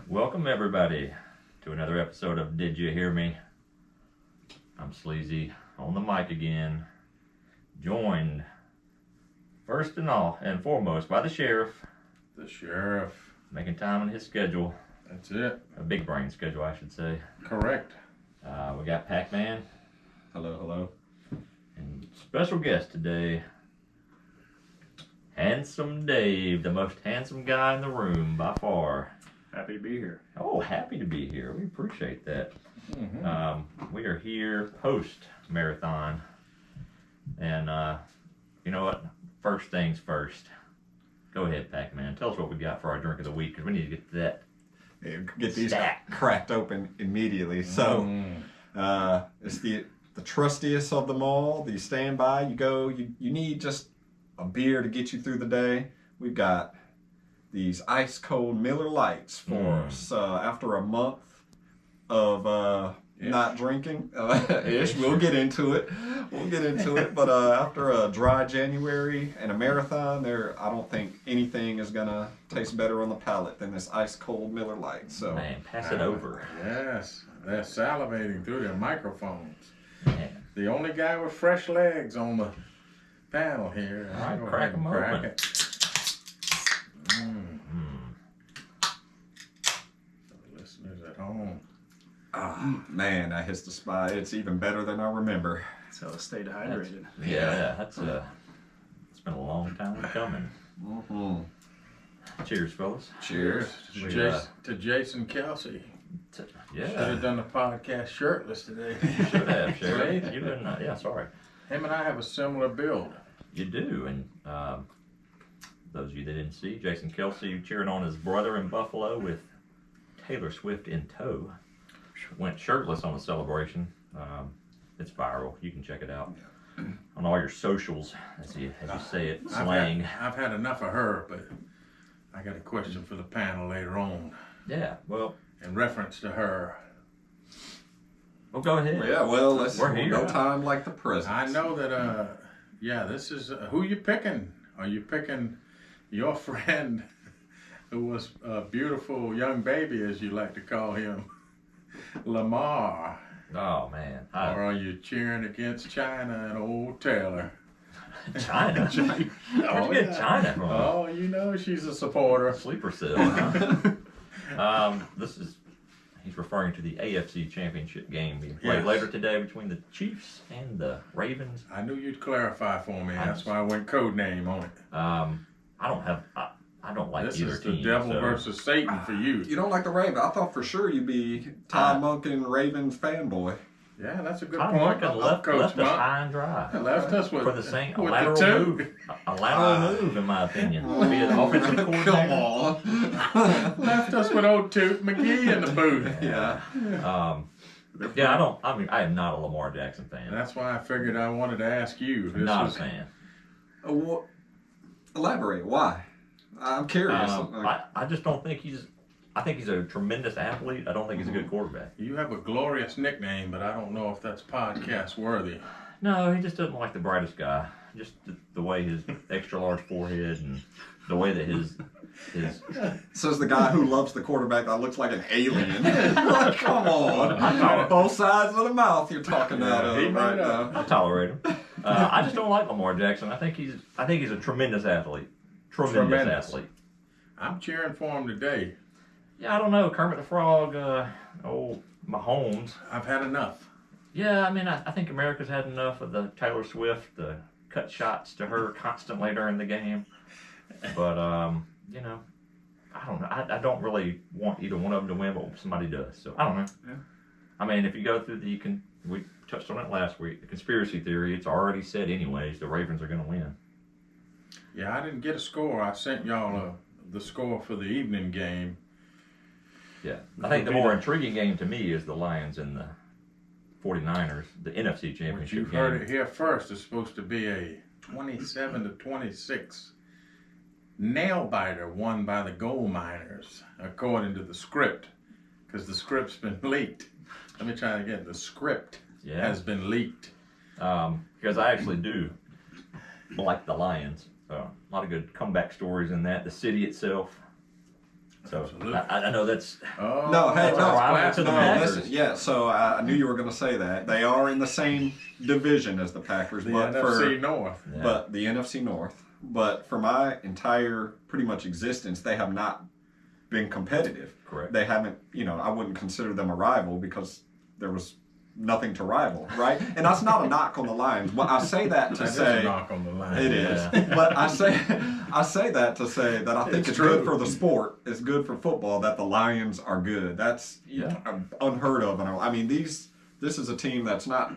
Welcome everybody to another episode of Did You Hear Me? I'm Sleezy on the mic again, joined first and foremost by the sheriff. The sheriff. Making time in his schedule. That's it. A big brain schedule, I should say. Correct. We got PackMan. Hello. And special guest today, Handsome Dave, the most handsome guy in the room by far. Happy to be here. Oh, happy to be here. We appreciate that. Mm-hmm. We are here post-marathon. And you know what? First things first. Go ahead, PackMan. Tell us what we got for our drink of the week, because we need to get to that. Yeah, get these Stack. cracked open immediately. So it's the trustiest of them all. The standby. You go. You need just a beer to get you through the day. We've got these ice cold Miller Lights for us after a month of not drinking. Ish. We'll get into it. But after a dry January and a marathon, I don't think anything is gonna taste better on the palate than this ice cold Miller Lite. So Man, pass it over. Yes, they're salivating through their microphones. Man. The only guy with fresh legs on the panel here. All right, Go crack ahead and 'em open. it. The listeners at home. man, that hits the spot. It's even better than I remember. So stay hydrated. Yeah, it's been a long time coming. Mm-hmm. Cheers, fellas. Cheers. To Jason Kelsey. Should Yeah, have done the podcast shirtless today. should have, Sheriff. See? You didn't. Yeah, sorry. Him and I have a similar build. You do, and those of you that didn't see, Jason Kelsey cheering on his brother in Buffalo with Taylor Swift in tow. Went shirtless on the celebration. It's viral. You can check it out on all your socials, as you say it, slang. I've had enough of her, but I got a question for the panel later on Yeah, well, in reference to her. go ahead. Yeah, well, We're here. no time like the present. I know that, this is, who you picking? Are you picking your friend who was a beautiful young baby, as you like to call him, Lamar? Oh man, Or are you cheering against China and old Taylor? China. Where'd you get China from? Oh, you know she's a supporter. Sleeper cell. Huh? He's referring to the AFC Championship game being played Yes. later today between the Chiefs and the Ravens. I knew you'd clarify for me. That's why I went code name on it. I don't like This either is the team. devil so- versus Satan for you. You don't like the Ravens? I thought for sure you'd be Todd Monken Ravens fanboy. Yeah, that's a good Tom point. Monken left Coach us Monk. high and dry. Left us with For the same with lateral the two. move. A lateral move, in my opinion. Be an offensive coordinator. Come on. Left us with old Toot McGee in the booth. Yeah. I am not a Lamar Jackson fan. That's why I figured I wanted to ask you. This Not was- a fan. Elaborate. Why? I'm curious. I just don't think I think he's a tremendous athlete. I don't think he's a good quarterback. You have a glorious nickname, but I don't know if that's podcast worthy. No, he just doesn't like the brightest guy. Just the way his extra large forehead and the way that his Says the guy who loves the quarterback that looks like an alien. Like, come on. Both sides of the mouth you're talking out of he right made now. up. I tolerate him. I just don't like Lamar Jackson. I think he's a tremendous athlete. Tremendous athlete. I'm cheering for him today. Yeah, I don't know. Kermit the Frog, old Mahomes. I've had enough. Yeah, I mean, I think America's had enough of the Taylor Swift, the cut shots to her constantly during the game. But, you know, I don't know. I don't really want either one of them to win, but somebody does. So, I don't know. Yeah. I mean, if you go through we touched on it last week, the conspiracy theory, it's already said anyways, the Ravens are going to win. Yeah, I didn't get a score. I sent y'all the score for the evening game. Yeah. I think the more intriguing game to me is the Lions and the 49ers, the NFC Which Championship you've game. heard it here first. It's supposed to be a 27-26 nail biter won by the gold miners, according to the script, because the script's been leaked. Let me try it again. The script has been leaked. Because I actually do like the Lions. So a lot of good comeback stories in that. The city itself, So Absolutely. I know that's Oh, No, hey, that's no, a rival to the no, Packers. listen, yeah. So I knew you were going to say that they are in the same division as the Packers, the but NFC North. Yeah. but the NFC North. But for my entire pretty much existence, they have not been competitive. Correct. They haven't, I wouldn't consider them a rival because there was nothing to rival, right? And that's not a knock on the Lions. Well, I say that to That is say a knock on the line. it is, Yeah. but I say that to say that I think It's it's true. good for the sport. It's good for football that the Lions are good. That's unheard of. And I mean, this is a team that's not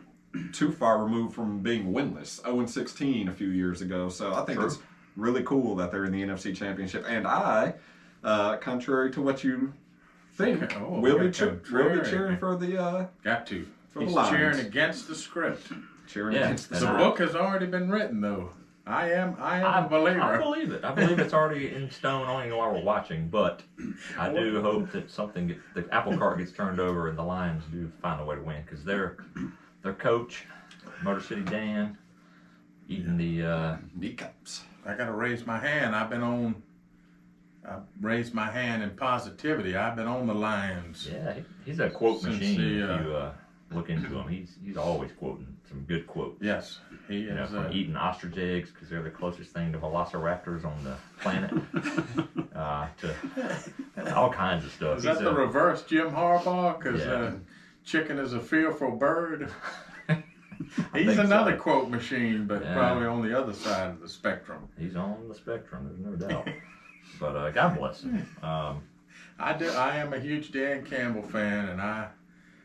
too far removed from being winless. 0-16 a few years ago. So I think True. it's really cool that they're in the NFC Championship. And I, contrary to what you think, Okay. Oh, will be okay. cheering for the Got to. For the He's Lions. cheering against the script. cheering Yeah. against the And The I- book has already been written, though. I am a believer. I believe it. I believe it's already in stone. I don't even know why we're watching, but I do hope that the apple cart gets turned over and the Lions do find a way to win because their coach, Motor City Dan, eating the kneecaps. I got to raise my hand. I've raised my hand in positivity. I've been on the Lions. yeah. He's a quote Since machine. the, If you look into him, he's always quoting some good quotes. Yes, he You know, is. from eating ostrich eggs because they're the closest thing to velociraptors on the planet, to all kinds of stuff. Is that He's the reverse Jim Harbaugh? Because Yeah. chicken is a fearful bird. I He's think another so. quote machine, but Yeah. probably on the other side of the spectrum. He's on the spectrum. There's no doubt. But God bless him. I am a huge Dan Campbell fan, and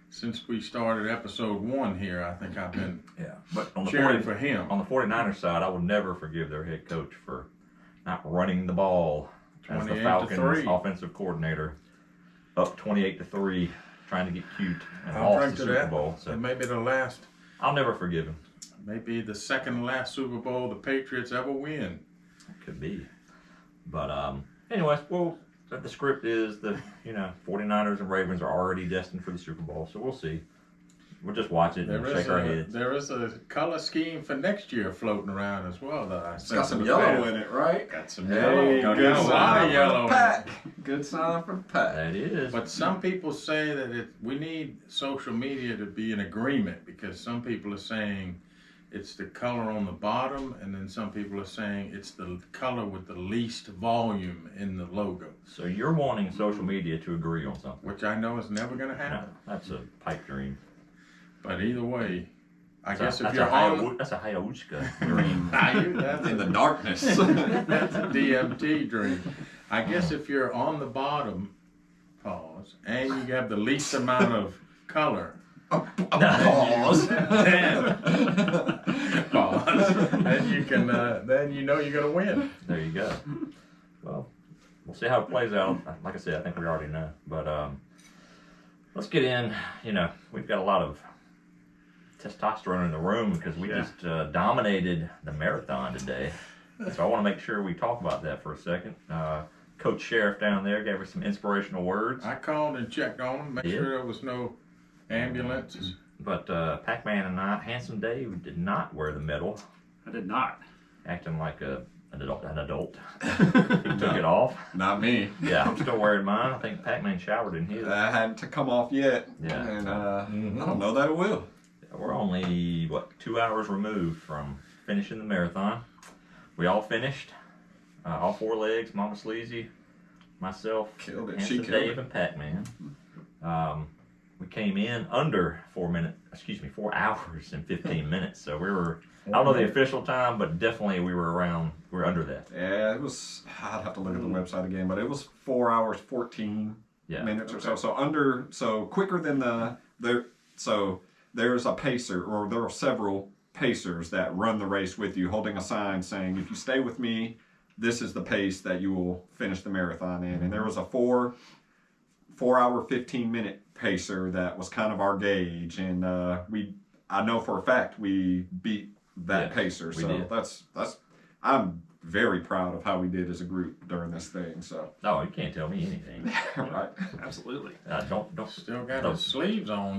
since we started episode 1 here, I think I've been Yeah, but on the cheering for him. on the 49ers side, I will never forgive their head coach for not running the ball as the 28 to Falcons 3. offensive coordinator, up 28-3, trying to get cute and I'll lost drink the to Super that. Bowl. So It may be the last, I'll never forgive him. maybe the second to last Super Bowl the Patriots ever win. Could be. But anyways, well, the script is the 49ers and Ravens are already destined for the Super Bowl, so we'll see. We'll just watch it and shake our heads. There is a color scheme for next year floating around as well that I It's sent got to some the yellow fans. in it, right? Got some Hey, yellow. good Got a lot sign of for yellow. the in it. pack. Good sign for the pack. That is. But some people say that we need social media to be in agreement because some people are saying it's the color on the bottom, and then some people are saying it's the color with the least volume in the logo, So you're wanting social media to agree on something. which I know is never going to No, happen. that's a pipe dream. But either way, I guess if that's you're on, that's a Hayahuska dream. that's In the a, darkness. that's a DMT dream. I guess if you're on the bottom, pause, and you have the least amount of color, Pause. pause, then you can, then you know you're gonna win. There you go. Well, we'll see how it plays out. Like I said, I think we already know. But let's get in. We've got a lot of testosterone in the room because we just dominated the marathon today. So I want to make sure we talk about that for a second. Coach Sheriff down there gave us some inspirational words. I called and checked on them, make Yeah. sure there was no ambulances. But PackMan and I, Handsome Dave, did not wear the medal, I did not. acting like an adult. He took it off. Not me. Yeah, I'm still wearing mine. I think PackMan showered in his. That hadn't to come off yet. Yeah. And I don't know that it will. We're only, 2 hours removed from finishing the marathon. We all finished. All 4 legs, Mama Sleezy, myself, Killed it. Handsome She killed Dave, it. and PackMan. We came in under 4 hours and 15 minutes. So we were, I don't know the official time, but definitely we were under that. Yeah, it was, I'd have to look at the website again, but it was 4 hours, 14 Yeah. minutes or so. So quicker than there's a pacer, or there are several pacers that run the race with you, holding a sign saying, if you stay with me, this is the pace that you will finish the marathon in. And there was a 4 hour, 15-minute pacer that was kind of our gauge. And I know for a fact we beat that Yes, pacer. we So did. that's, I'm very proud of how we did as a group during this thing. So, No, you can't tell me anything. right. Absolutely. Don't. Still got No. his sleeves on.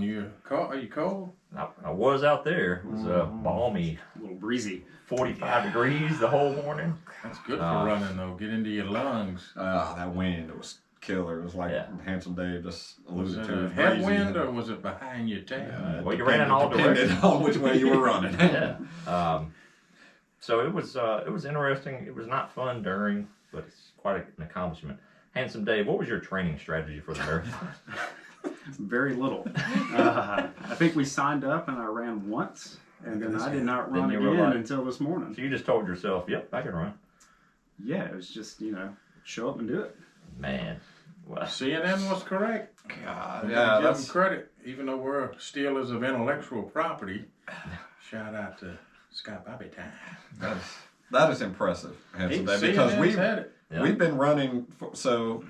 Are you cold? I was out there. It was balmy, A little breezy. 45 degrees the whole morning. That's good for running though. Get into your lungs. That wind was killer. It was like Yeah. Handsome Dave just Was alluded it to. a It was headwind breezy. or was it behind your tail? Well, you ran in all Depended directions. on which way you were running. Yeah. So it was interesting. It was not fun during, but it's quite an accomplishment. Handsome Dave, what was your training strategy for the marathon? Very little. I think we signed up and I ran once, and then I did not Then run you were again like- until this morning. So you just told yourself, "Yep, I can run." Yeah, it was just, show up and do it. Man, well, CNN was correct. God, We yeah, gotta give that's them credit, even though we're stealers of intellectual property. Shout out to Scott Bobby Time. that is impressive, Handsome Dave, CNN because said it. yeah. we've been running. So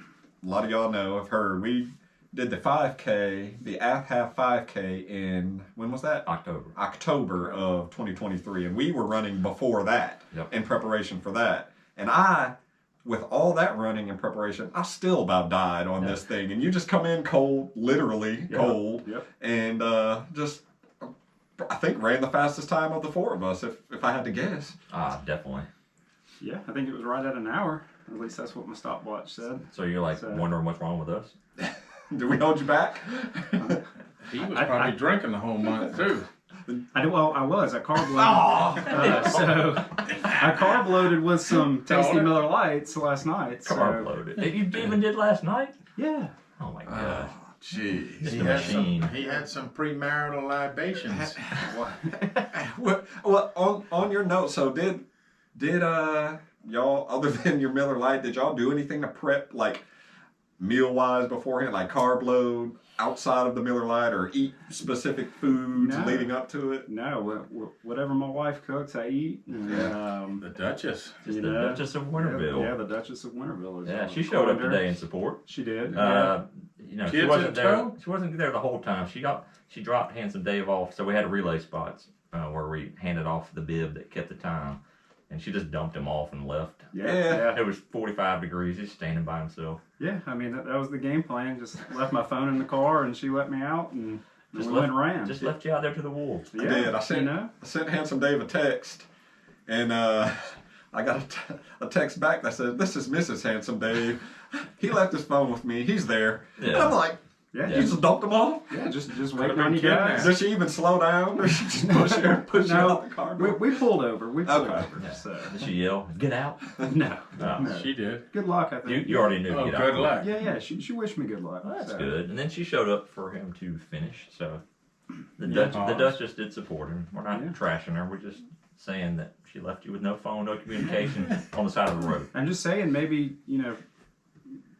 a lot of y'all know, have heard we did the 5K, the half 5K in when was that? October. October of 2023, and we were running before that Yep. in preparation for that. And with all that running in preparation, I still about died on this thing. And you just come in cold, literally cold, Yep. and just I think ran the fastest time of the four of us, if I had to guess. Definitely. Yeah, I think it was right at an hour. At least that's what my stopwatch said. So you're like So- wondering what's wrong with us? Did we hold you back? He was I- probably drinking the whole month too. I carb loaded. So I carb loaded with some tasty Daughter. Miller Lights last night. So, Carb loaded. You even did last night? Yeah. Oh my god. Jeez. It's He the had machine. he had some premarital libations. Well, on your note, so did y'all, other than your Miller Lite, did y'all do anything to prep, like meal wise beforehand, like carb load outside of the Miller Lite, or eat specific foods No. leading up to it? No, whatever my wife cooks, I eat. And, The Duchess. Just you the know, Duchess of Winterville. Yeah, the Duchess of Winterville. Is Yeah, what she we showed up called her. today in support. She did. She Kids wasn't in there. tow? She wasn't there the whole time. She dropped Handsome Dave off, so we had relay spots where we handed off the bib that kept the time, and she just dumped him off and left. Yeah. It was 45 degrees. He's standing by himself. Yeah, I mean, that was the game plan. Just left my phone in the car and she let me out and we went and ran. Just left you out there to the wolves. I did. I sent know? I sent Handsome Dave a text, and I got a text back that said, "This is Mrs. Handsome Dave. He left his phone with me. He's there." And Yeah. I'm like, Yeah, "You just dumped him off?" yeah, just Could've waiting been on you kidnapped. guys. Did she even slow down, or she just push you out the car? We pulled over. We pulled Okay. over. Yeah. So Did she yell, "Get out"? no, No. no. She did. Good luck, I think. You already knew. Oh, to get good out. luck. Yeah. She wished me good luck. Well, that's so. good. And then she showed up for him to finish. So the Yeah. Duchess did support him. We're not Yeah. trashing her. We're just saying that she left you with no phone, no communication on the side of the road. I'm just saying, maybe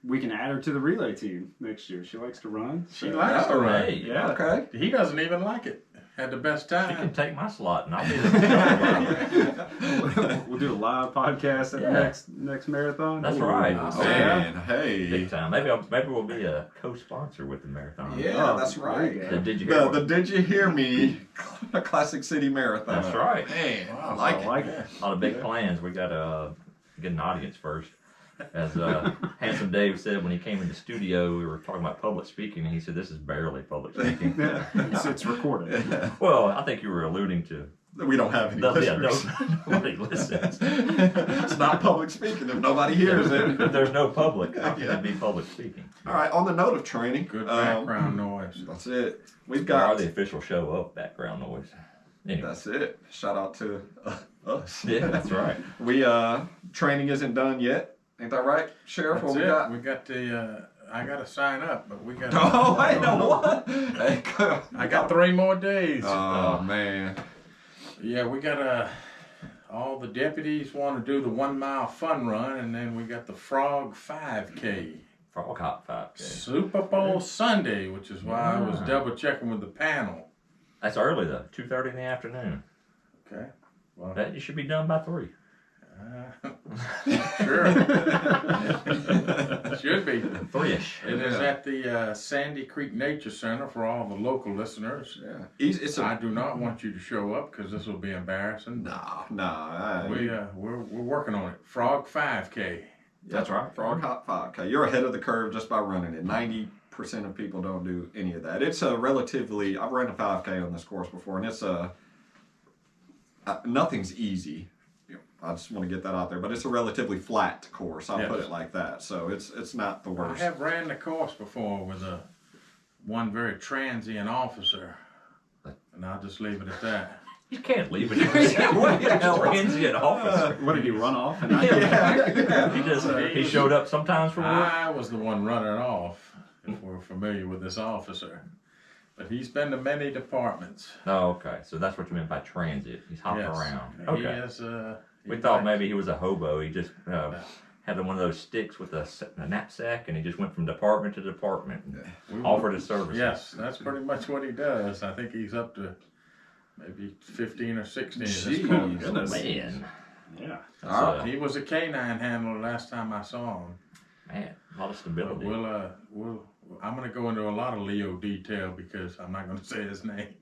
we can add her to the relay team next year. She likes to run. She so- likes to run. Hey, Yeah. Okay. He doesn't even like it. Had the best She can time. take my slot, and I'll be the We'll do a live podcast at Yeah. the next marathon. That's right. Oh, Yeah. man, hey. big time. Maybe we'll be a co-sponsor with the marathon. Yeah, that's there you right. go. The Did You Hear The What? Did You Hear Me Classic City Marathon. That's right. Man, I Wow, like I it. like it. A lot of big plans. We got to get an audience first. As Handsome Dave said when he came in the studio, we were talking about public speaking, and he said, "This is barely public speaking." Yeah, it's recorded. Well, I think you were alluding to We don't have any yeah, listeners. nobody listens. It's not public speaking if nobody hears it. If there's no public, how can it be public speaking? All right, on the note of training, Good background noise. that's it. We've Where are got, the official show of background noise? Anyway, that's it. Shout out to us. yeah, that's right. We, training isn't done yet. Ain't that right, Sheriff? That's What we it. got? We got the. I got to sign up, but we got. Oh, wait, no, what? Hey, I got 3 more days. Oh, man. Yeah, we got all the deputies want to do the 1 mile fun run, and then we got the Frog 5K. Frog Hop 5K. Super Bowl Sunday, which is why I was Ah. double checking with the panel. That's early though. 2:30 in the afternoon. Okay. Well, That you should be done by 3. sure. Should be. 3ish. It is at the Sandy Creek Nature Center for all the local listeners. Yeah. It's I do not want you to show up because this will be embarrassing. Nah. We're working on it. Frog 5K. That's right. Frog Hop 5K. You're ahead of the curve just by running it. 90% of people don't do any of that. It's a relatively, I've run a 5K on this course before, and it's nothing's easy. I just want to get that out there. But it's a relatively flat course. I'll Yes. put it like that. So it's not the I worst. have ran the course before with one very transient officer, and I'll just leave it at that. You can't leave it. What the hell, transient officer? What did he run off? And He showed up sometimes for work. I was the one running off, if we're familiar with this officer. But he's been to many departments. Oh, okay. So that's what you meant by transit. He's hopping Yes. around. He Okay. is, We thought maybe he was a hobo. He just had one of those sticks with a knapsack, and he just went from department to department and offered his services. Yes, that's pretty much what he does. I think he's up to maybe 15 or 16 at this Jeez. point. Goodness. Man. Yeah. That's, All He was a canine handler last time I saw him. man, a lot of But stability. I'm going to go into a lot of Leo detail because I'm not going to say his name.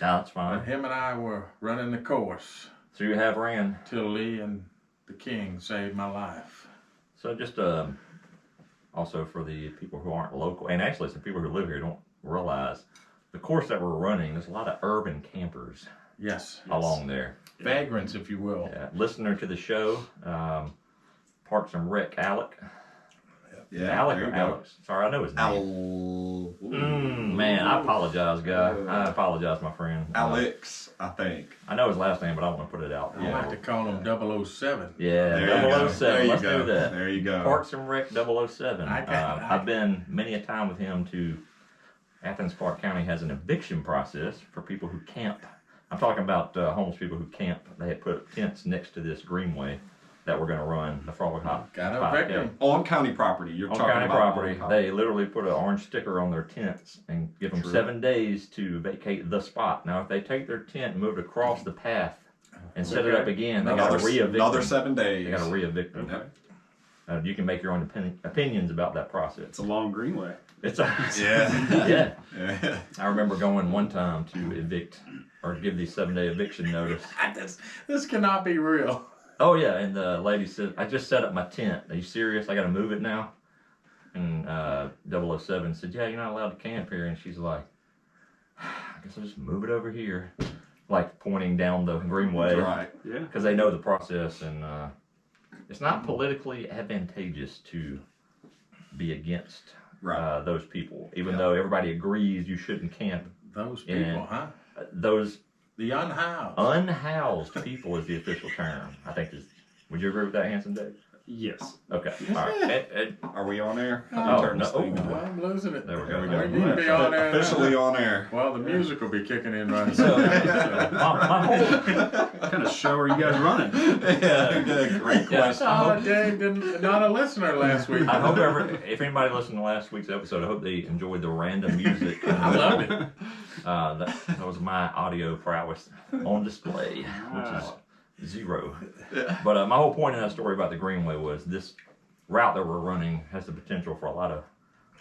No, that's But fine. him and I were running the course So you have ran. till Lee and the King saved my life. So just also for the people who aren't local, and actually some people who live here don't realize the course that we're running, there's a lot of urban campers Yes. along there. Vagrants, if you will. Yeah. Listener to the show, Parks and Rec, Alec. Yeah, Alec there or you go. Alex? Sorry, I know his name. Man, I apologize, guy. I apologize, my friend. Alex, I think. I know his last name, but I don't want to put it out. I like to call him 007. Yeah, There you go. 007. There you Let's go. do that. There you go. Parks and Rec 007. I I've been many a time with him to Athens Park County has an eviction process for people who camp. I'm talking about homeless people who camp. They had put tents next to this greenway that we're going to run the Frog Hop. Got a 5K. victim. On county property. You're On talking county about property, on they literally put an orange sticker on their tents and give them True. 7 days to vacate the spot. Now, if they take their tent and move it across the path and set it up again, they got to re-evict another them. 7 days. They got to re-evict them. Okay. You can make your own opinions about that process. It's a long greenway. It's a, Yeah. yeah. Yeah. I remember going one time to evict or give the 7-day eviction notice. This cannot be real. Oh yeah, and the lady said, "I just set up my tent. Are you serious? I got to move it now." And 007 said, "Yeah, you're not allowed to camp here." And she's like, "I guess I'll just move it over here," like pointing down the greenway, Right. Yeah. because they know the process, and it's not politically advantageous to be against Right. those people, even though everybody agrees you shouldn't camp. Those people, Yeah. huh? Those The unhoused. unhoused people is the official term. I think is. Would you agree with that, Hanson Dave? Yes. Okay. All right. Are we on air? Oh, How do you turn this no. thing on? I'm losing it. There we There we go. go. We need to be on there now. Officially on air. Well, the music will be kicking in right So, now. my whole What kind of show are you guys running? Yeah, good. Great Yeah. question. Dave didn't, not a listener last week. I hope if anybody listened to last week's episode, I hope they enjoyed the random music. I love it. That was my audio prowess on display, which is 0. But my whole point in that story about the Greenway was this route that we're running has the potential for a lot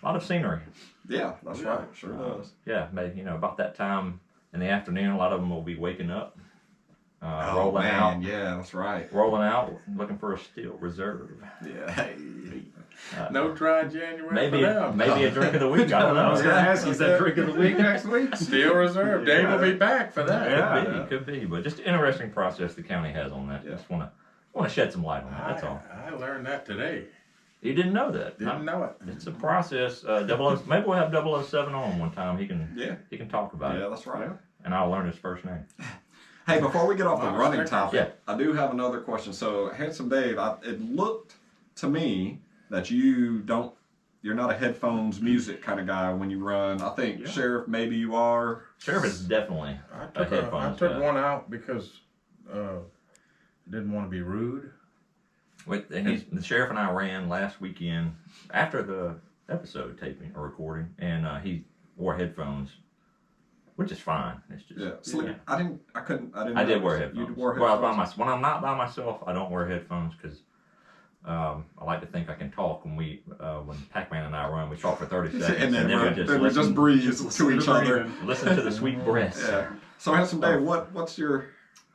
of scenery. Yeah, that's right. Sure does. Yeah, maybe about that time in the afternoon, a lot of them will be waking up, Oh, rolling man. out, Yeah, that's right. looking for a steel reserve. Yeah. Hey. No dry January Maybe for them. maybe a drink of the week. I don't I was know. going to ask you, is that drink of the week next week? Steel reserve. Dave will be back for that. Yeah. Could be, but just an interesting process the county has on that. Yeah. Just want to shed some light on that. That's all. I learned that today. You didn't know that? Didn't know it. It's a process. Maybe we'll have 007 on one time. He can talk about Yeah, it, that's right. and I'll learn his first name. Hey, before we get off the Wow, running stickers. topic, I do have another question. So, Handsome Dave, it looked to me that you're not a headphones music kind of guy when you run. I think Sheriff, maybe you are. Sheriff is definitely I a took, headphones I took guy. one out because I didn't want to be rude. The sheriff and I ran last weekend after the episode taping or recording, and he wore headphones, which is fine. It's just I didn't. I did wear headphones. You wore Well, headphones. when I'm not by myself, I don't wear headphones because I like to think I can talk. When PackMan and I run, we talk for 30 seconds, and then we listen, just breathe to each other. listen to the sweet breaths. Yeah. So, Handsome Dave, what's your?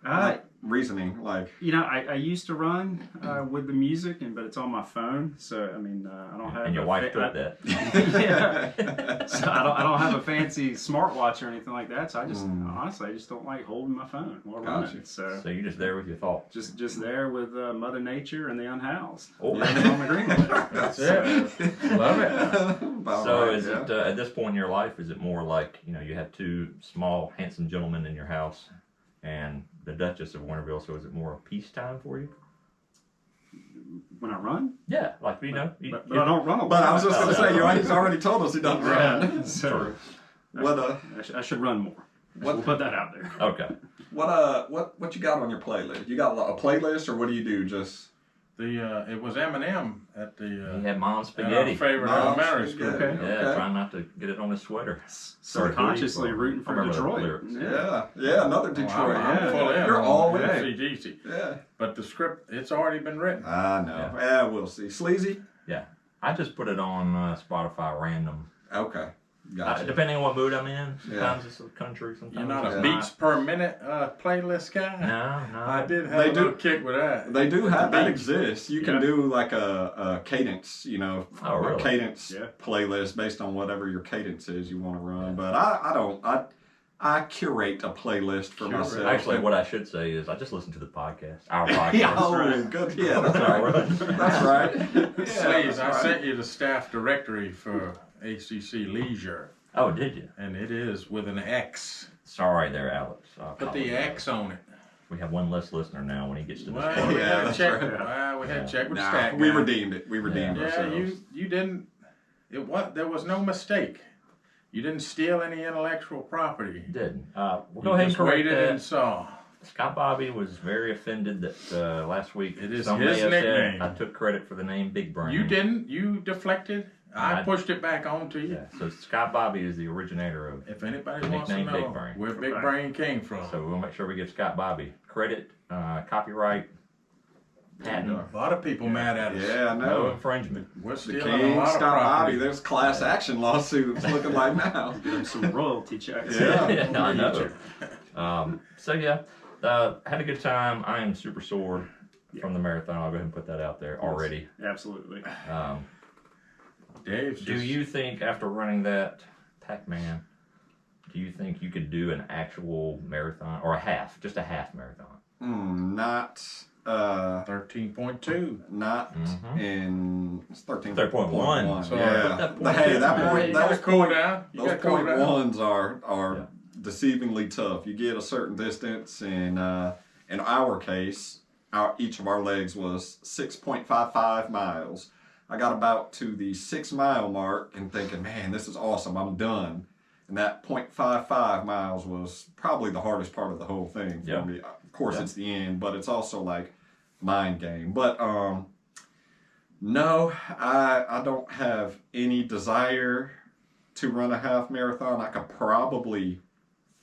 My reasoning? Like, I used to run with the music, but it's on my phone. So I mean, I don't have. And your wife took that. Yeah. So I don't have a fancy smartwatch or anything like that. So I just honestly, I just don't like holding my phone while running. So you're just there with your thoughts. just there with Mother Nature and the unhoused. Oh. Living on the green. That's it. Love it. So is it at this point in your life? Is it more like you have two small, handsome gentlemen in your house, and the Duchess of Winterville? So is it more a peacetime for you? When I run? Yeah, like but I don't run a lot. But I was just going to say, he's already told us he doesn't run. So I should run more. We'll put that out there. Okay. What you got on your playlist? You got a playlist, or what do you do? Just it was Eminem at the. He had Mom's at our spaghetti. favorite elementary school. Okay. Yeah, trying not to get it on his sweater. Subconsciously rooting for remember the Detroit. lyrics. Yeah, another Detroit. I'm full in. You're all in. ACDC. Yeah. But the script, it's already been written. I know. Yeah, we'll see. Sleazy? Yeah, I just put it on Spotify random. Okay. Gotcha. Depending on what mood I'm in. Sometimes it's country. Sometimes You're not it's a beats per minute playlist guy? No. I did have a little kick with that. They do have that beats. exists. You can do like a cadence, really? cadence playlist based on whatever your cadence is you want to run. But I don't. I curate a playlist for myself. Actually, what I should say is I just listen to the podcast. Our podcast. Yeah, good. Yeah, that's right. That's right. Sleezy, I sent you the staff directory for ACC Leisure. Oh, did you? And it is with an X. Sorry there, Alex. Put the X on it. We have one less listener now when he gets to this Well, part. we had to that's check. right. We had to check with the Nah, staff. we guy. redeemed it. We redeemed Yeah, ourselves. you didn't. There was no mistake. You didn't steal any intellectual property. You didn't. We'll You go ahead and just correct waited that. and saw. Scott Bobby was very offended that last week It is some his may have said nickname. I took credit for the name Big Brain. You didn't. You deflected. I I- pushed it back onto you. Yeah, so Scott Bobby is the originator of. If anybody The wants to nickname know Big Brain. where Big Right. Brain came from, So we'll make sure we give Scott Bobby credit, copyright, patent, a lot of people mad at us. Yeah, I no know. infringement. We're The stealing a King, lot of Scott Bobby, property. there's class action lawsuits looking like now. Give them some royalty checks. Yeah. Yeah, I know. So yeah, had a good time. I am super sore from the marathon. I'll go ahead and put that out there already. Absolutely. Dave's Do just- you think after running that PackMan, do you think you could do an actual marathon or just a half marathon? Not 13.2. not Mhm. in it's 13.1. Sorry. Yeah. Put that Hey, point that down. point, You gotta those cool point, down. You those gotta cool point down. ones are Yeah. deceivingly tough. You get a certain distance, and in our case, each of our legs was 6.55 miles. I got about to the 6 mile mark and thinking, man, this is awesome. I'm done. And that 0.55 miles was probably the hardest part of the whole thing for Yeah. me. Of course, Yeah. it's the end, but it's also like mind game. But no, I don't have any desire to run a half marathon. I could probably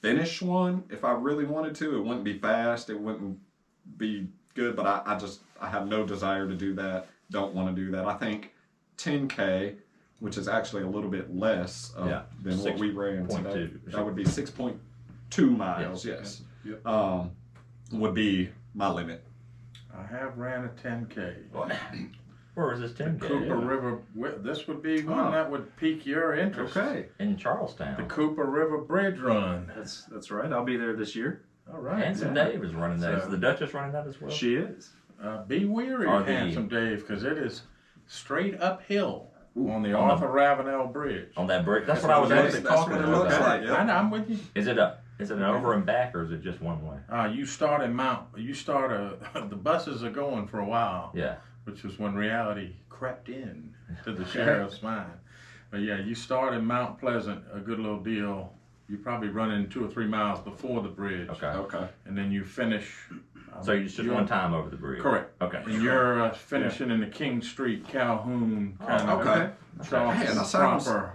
finish one if I really wanted to. It wouldn't be fast. It wouldn't be good, but I have no desire to do that. Don't want to do that. I think 10K, which is actually a little bit less than what we ran today. 6.2. That would be 6.2 miles, yes. Yep. Would be my limit. I have ran a 10K. Where was this 10K? Cooper River. This would be one that would pique your interest. Okay. In Charlestown. The Cooper River Bridge Run. That's right. I'll be there this year. All right. Handsome Yeah. Dave is running that. So- Is the Duchess running that as well? She is. Be weary, Are the- Handsome Dave, because it is straight uphill on the On the- Arthur Ravenel Bridge. On that bridge? That's what I was That's asking. what it looks like. I Yeah. know, I'm with you. Is it an over and back, or is it just one way? You start the buses are going for a while, Yeah. which was when reality crept in to the sheriff's mind. But yeah, you start in Mount Pleasant, a good little deal. You probably run in 2 or 3 miles before the bridge. Okay. And then you finish. So you just one time over the bridge? Correct. Okay. And you're finishing in the King Street, Calhoun kind of okay. Charleston Man, that sounds- proper.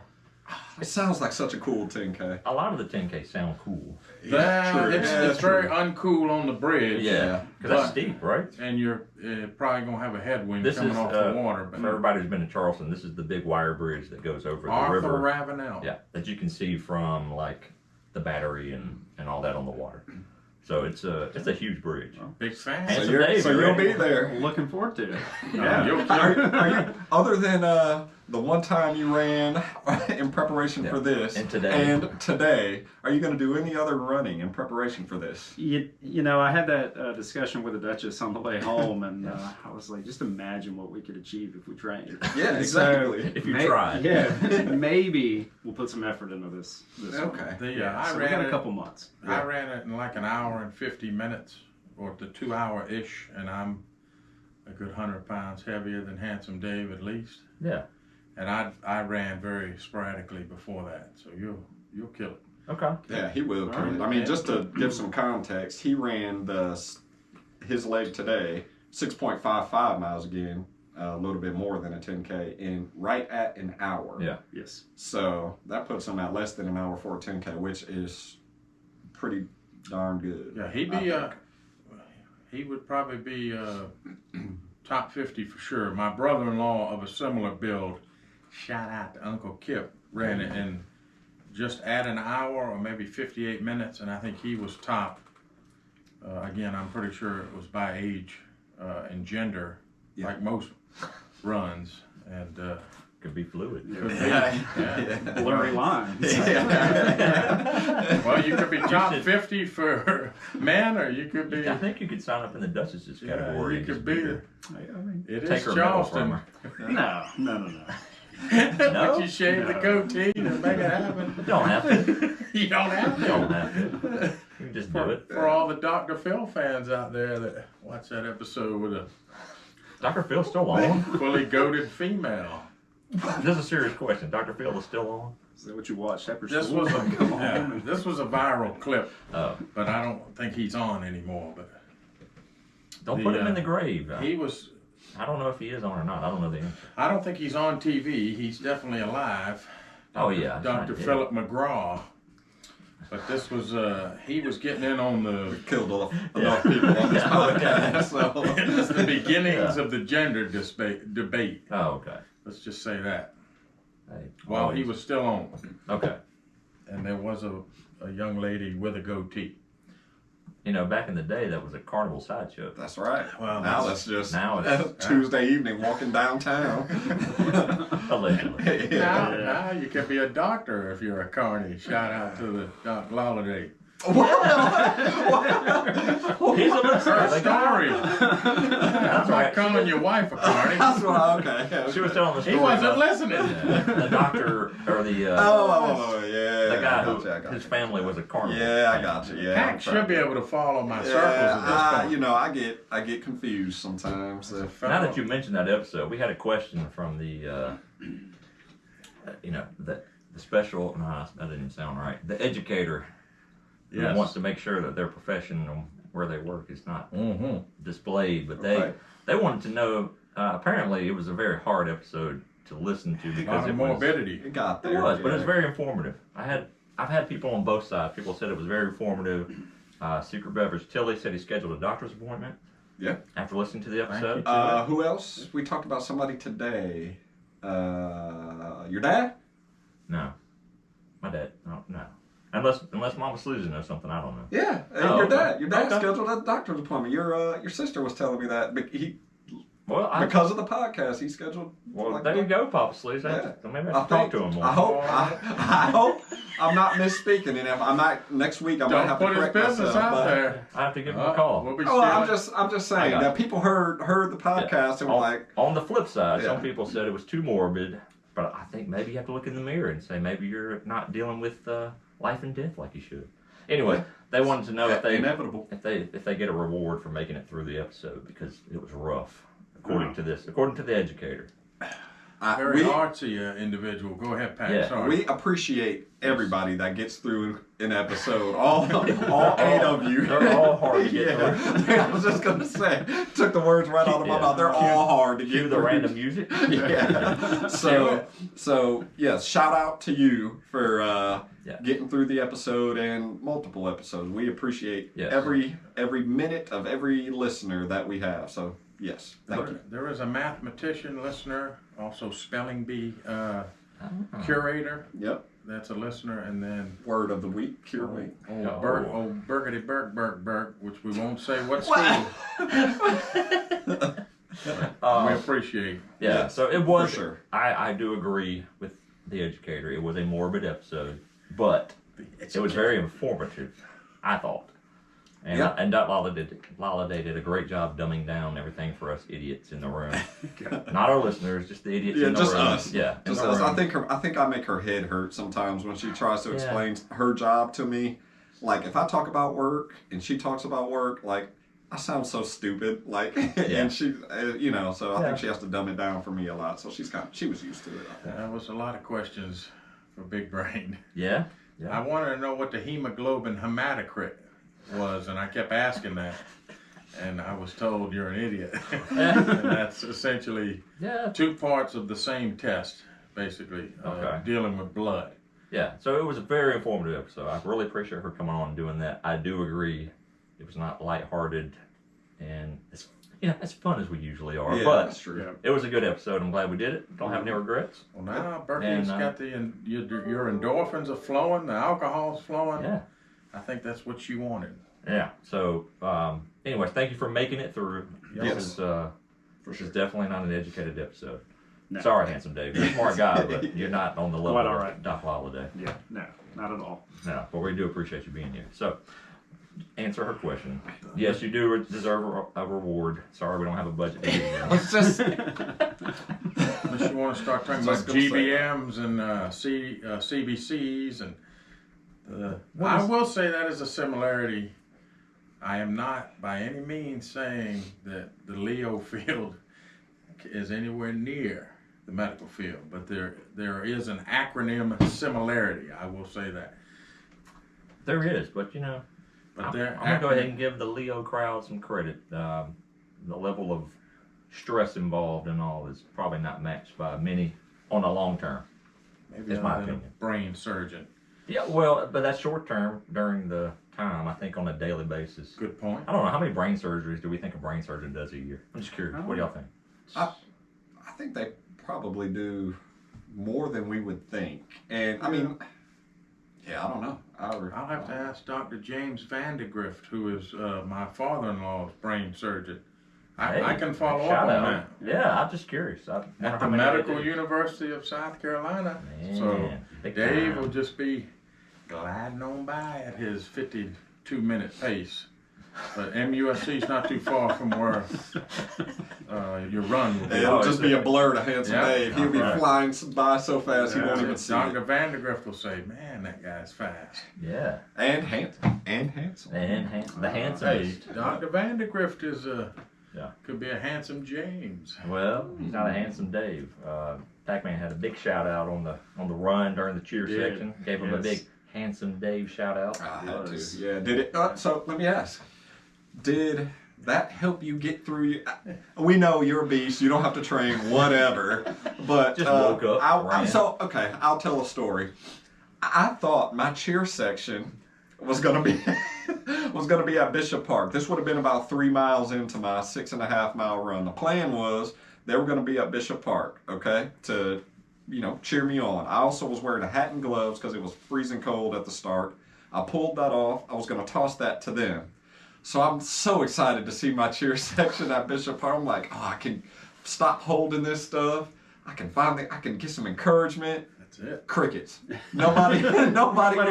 It sounds like such a cool 10K. A lot of the 10K sound cool. True. It's true. very uncool on the bridge. Yeah. Because that's steep, right? And you're probably going to have a headwind This coming is, off the water. But For everybody who's been to Charleston, this is the big wire bridge that goes over the Arthur river. Ravenel. Yeah. That you can see from like the battery and all that on the water. So it's a huge bridge. Big fan. Handsome So, Dave, you you'll ready? be there. Looking forward to it. Yeah, you'll kill Are, it. are you, other than the one time you ran in preparation for this, And today, are you going to do any other running in preparation for this? You know, I had that discussion with the Duchess on the way home, and I was like, just imagine what we could achieve if we trained. Yeah, exactly. if you tried. Yeah, maybe we'll put some effort into this. Okay. I So we ran got it. a couple months. I ran it in like an hour and 50 minutes, or the 2 hour ish, and I'm a good 100 pounds heavier than Handsome Dave at least. Yeah. And I ran very sporadically before that, so you'll kill it. Okay. Yeah, he will. All right. I mean, just to give some context, he ran his leg today, 6.55 miles again, a little bit more than a 10K, in right at an hour. Yeah. Yes. So that puts him at less than an hour for a 10K, which is pretty darn good. Yeah, he would probably be top 50 for sure. My brother-in-law of a similar build, shout out to Uncle Kip, ran it in just at an hour or maybe 58 minutes, and I think he was top. Again, I'm pretty sure it was by age and gender, like most runs, and Could be fluid. Blurry lines. well, you could be top 50 for men, or you could be. I think you could sign up in the Duchess's category. you and could just be. there. It Take is her medal from Charleston. her. No. No? But you shave the No. goatee to make it happen. You don't have to. You don't have You to. don't have to. You can just do it. For all the Dr. Phil fans out there that watch that episode with a Dr. Phil's still on? fully goated female. This is a serious question. Dr. Phil is still on? Is that what you watched after This school? was Come on. this was a viral clip, Oh. but I don't think he's on anymore. But Don't put him in the grave. he was. I don't know if he is on or not. I don't know the answer. I don't think he's on TV. He's definitely alive. Oh, yeah. Dr. Philip McGraw. But this was he was getting in on the. Killed enough people on this podcast. So. It was the beginnings of the gender debate. Oh, okay. Let's just say that. Hey, While he was still on. Okay. And there was a young lady with a goatee. You know, back in the day, that was a carnival sideshow. That's right. Well, now that's just now it's- Tuesday evening walking downtown. Allegedly. Now you can be a doctor if you're a carny. Shout out to the Doc Lolliday. He's a listener. They got Story. I'm not calling your wife a carny. That's what. Okay. She was telling the story. He wasn't about listening. the doctor or the yeah. the guy Gotcha, I got his you. family was a carnival. Yeah, I got you. Yeah. Pack should be able to follow my circles at Yeah, this point. you know, I get confused sometimes. Now that you mentioned that episode, we had a question from the the special. No, that didn't sound right. The educator who Yes. wants to make sure that their profession and where they work is not displayed, but Right. they wanted to know. Apparently, it was a very hard episode to listen to A lot because of it was. morbidity. It got It there. was, but it was yeah. very informative. I've had people on both sides. People said it was very informative. Secret Beverage Tilly said he scheduled a doctor's appointment. Yeah. After listening to the Thank episode. you. Who else? We talked about somebody today. Your dad? No, my dad. No. Unless Mama Sleezy knows something I don't know. Yeah, Oh, your okay. dad. Your dad Okay. scheduled a doctor's appointment. Your sister was telling me that Well, because of the podcast, he scheduled. well, there you go, Papa Sleezy. Yeah. Maybe I should talk to him more. I hope I'm not misspeaking, and if I might next week, I might Don't have put to his correct business myself. out but- there. I have to give him a call. We'll be Oh, I'm stealing. just I saying got that it. people heard the podcast and were like, On the flip side, some Yeah. people said it was too morbid, but I think maybe you have to look in the mirror and say maybe you're not dealing with life and death like you should. Anyway, they wanted to know if inevitable. they get a reward for making it through the episode because it was rough, according to the educator. Very we artsy individual. Go ahead, Pat. Yeah. Sorry. we appreciate everybody that gets through an episode. All 8 of you. They're all hard to get through. I was just gonna say, took the words right out of my Yeah. mouth. They're all hard to Cue get the through. random music. Yeah. So yes, shout out to you for getting through the episode and multiple episodes. We appreciate Yes. every minute of every listener that we have. So yes, thank you. There is a mathematician listener, also spelling bee Curator, Yep. that's a listener, and then Word of the week. Curate. old Burgity Burke, which we won't say what school. We appreciate. Yeah, so it was. For sure. I do agree with the educator. It was a morbid episode, but it was very informative, I thought. And Yeah. and Lala did a great job dumbing down everything for us idiots in the room. Not our listeners, just the idiots in the just room. us. Yeah, in Just the us. room. I think I make her head hurt sometimes when she tries to Yeah. explain her job to me. Like if I talk about work and she talks about work, like I sound so stupid. Like and she, so I think she has to dumb it down for me a lot. So she was used to it. There was a lot of questions for Big Brain. Yeah. I wanted to know what the hemoglobin hematocrit was, and I kept asking that, and I was told you're an idiot. And that's essentially 2 parts of the same test, basically, dealing with blood. Yeah, so it was a very informative episode. I really appreciate her coming on and doing that. I do agree it was not lighthearted, and as fun as we usually are. Yeah, but that's true. it was a good episode. I'm glad we did it. Don't have any regrets. Well, now Berkeley's got your endorphins are flowing, the alcohol's flowing. Yeah. I think that's what you wanted. Yeah. So, anyways, thank you for making it through. Yes. This is definitely not an educated episode. No. Sorry, Handsome Dave. You're a smart guy, but you're not on the level Quite all of right. Doc Holiday. Yeah, no, not at all. No, but we do appreciate you being here. So, answer her question. Yes, you do deserve a reward. Sorry, we don't have a budget to give you. It's just Unless you want to start talking about Just gonna say GBMs and CBCs and I will say that is a similarity. I am not by any means saying that the Leo field is anywhere near the medical field, but there is an acronym similarity. I will say that. There is, but But I'm there, going to go ahead and give the Leo crowd some credit. The level of stress involved and all is probably not matched by many on the long term. maybe is my other than a opinion. brain surgeon. Yeah, well, but that's short term during the time. I think on a daily basis. Good point. I don't know how many brain surgeries do we think a brain surgeon does a year. I'm just curious. What do y'all think? I think they probably do more than we would think. And I mean, I don't know. I'll have to ask Dr. James Vandegrift, who is my father-in-law's brain surgeon. I can follow up shout on out. that. Yeah, I'm just curious. At the Medical University of South Carolina. So big Dave time. will just be gliding on by at his 52-minute pace. But MUSC's not too far from where your run will be. It'll just be a blur to Handsome Dave. He'll be Right. flying by so fast he won't even see Dr. it. Vandegrift will say, man, that guy's fast. Yeah. And handsome. And the Hey, handsomest. Dr. Vandegrift is Yeah. could be a handsome James. Well, he's not a handsome Dave. PackMan had a big shout out on the run during the cheer Did. section. Gave him a big handsome Dave shout out. I had to. Yeah. Did it? So let me ask. Did that help you get through? We know you're a beast. You don't have to train, whatever. But Just woke up, ran. I'll tell a story. I thought my cheer section was gonna be at Bishop Park. This would have been about 3 miles into my 6.5 mile run. The plan was they were gonna be at Bishop Park, okay, to cheer me on. I also was wearing a hat and gloves because it was freezing cold at the start. I pulled that off. I was gonna toss that to them. So I'm so excited to see my cheer section at Bishop Park. I'm like, I can stop holding this stuff. I can get some encouragement. That's it. Crickets. Nobody was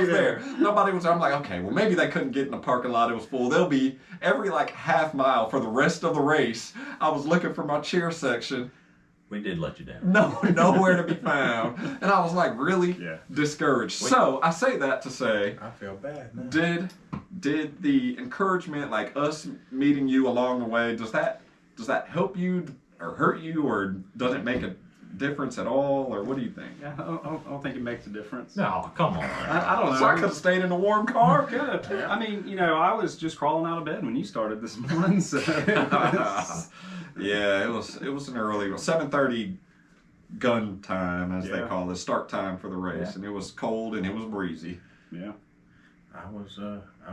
there. Nobody was there. I'm like, okay, well maybe they couldn't get in the parking lot. It was full. They'll be every half mile for the rest of the race. I was looking for my cheer section. We did let you down. No, nowhere to be found. And I was really discouraged. Wait. So I say that to say, I feel bad now. did the encouragement, like us meeting you along the way, does that help you or hurt you, or does it make a difference at all, or what do you think? Yeah, I don't think it makes a difference. No, come on. I don't know. So I could have stayed in a warm car. Good. I mean, I was just crawling out of bed when you started this morning, so Yeah, it was an early 7:30 gun time, as they Yeah. call it, start time for the race, Yeah. and it was cold and it was breezy. yeah. I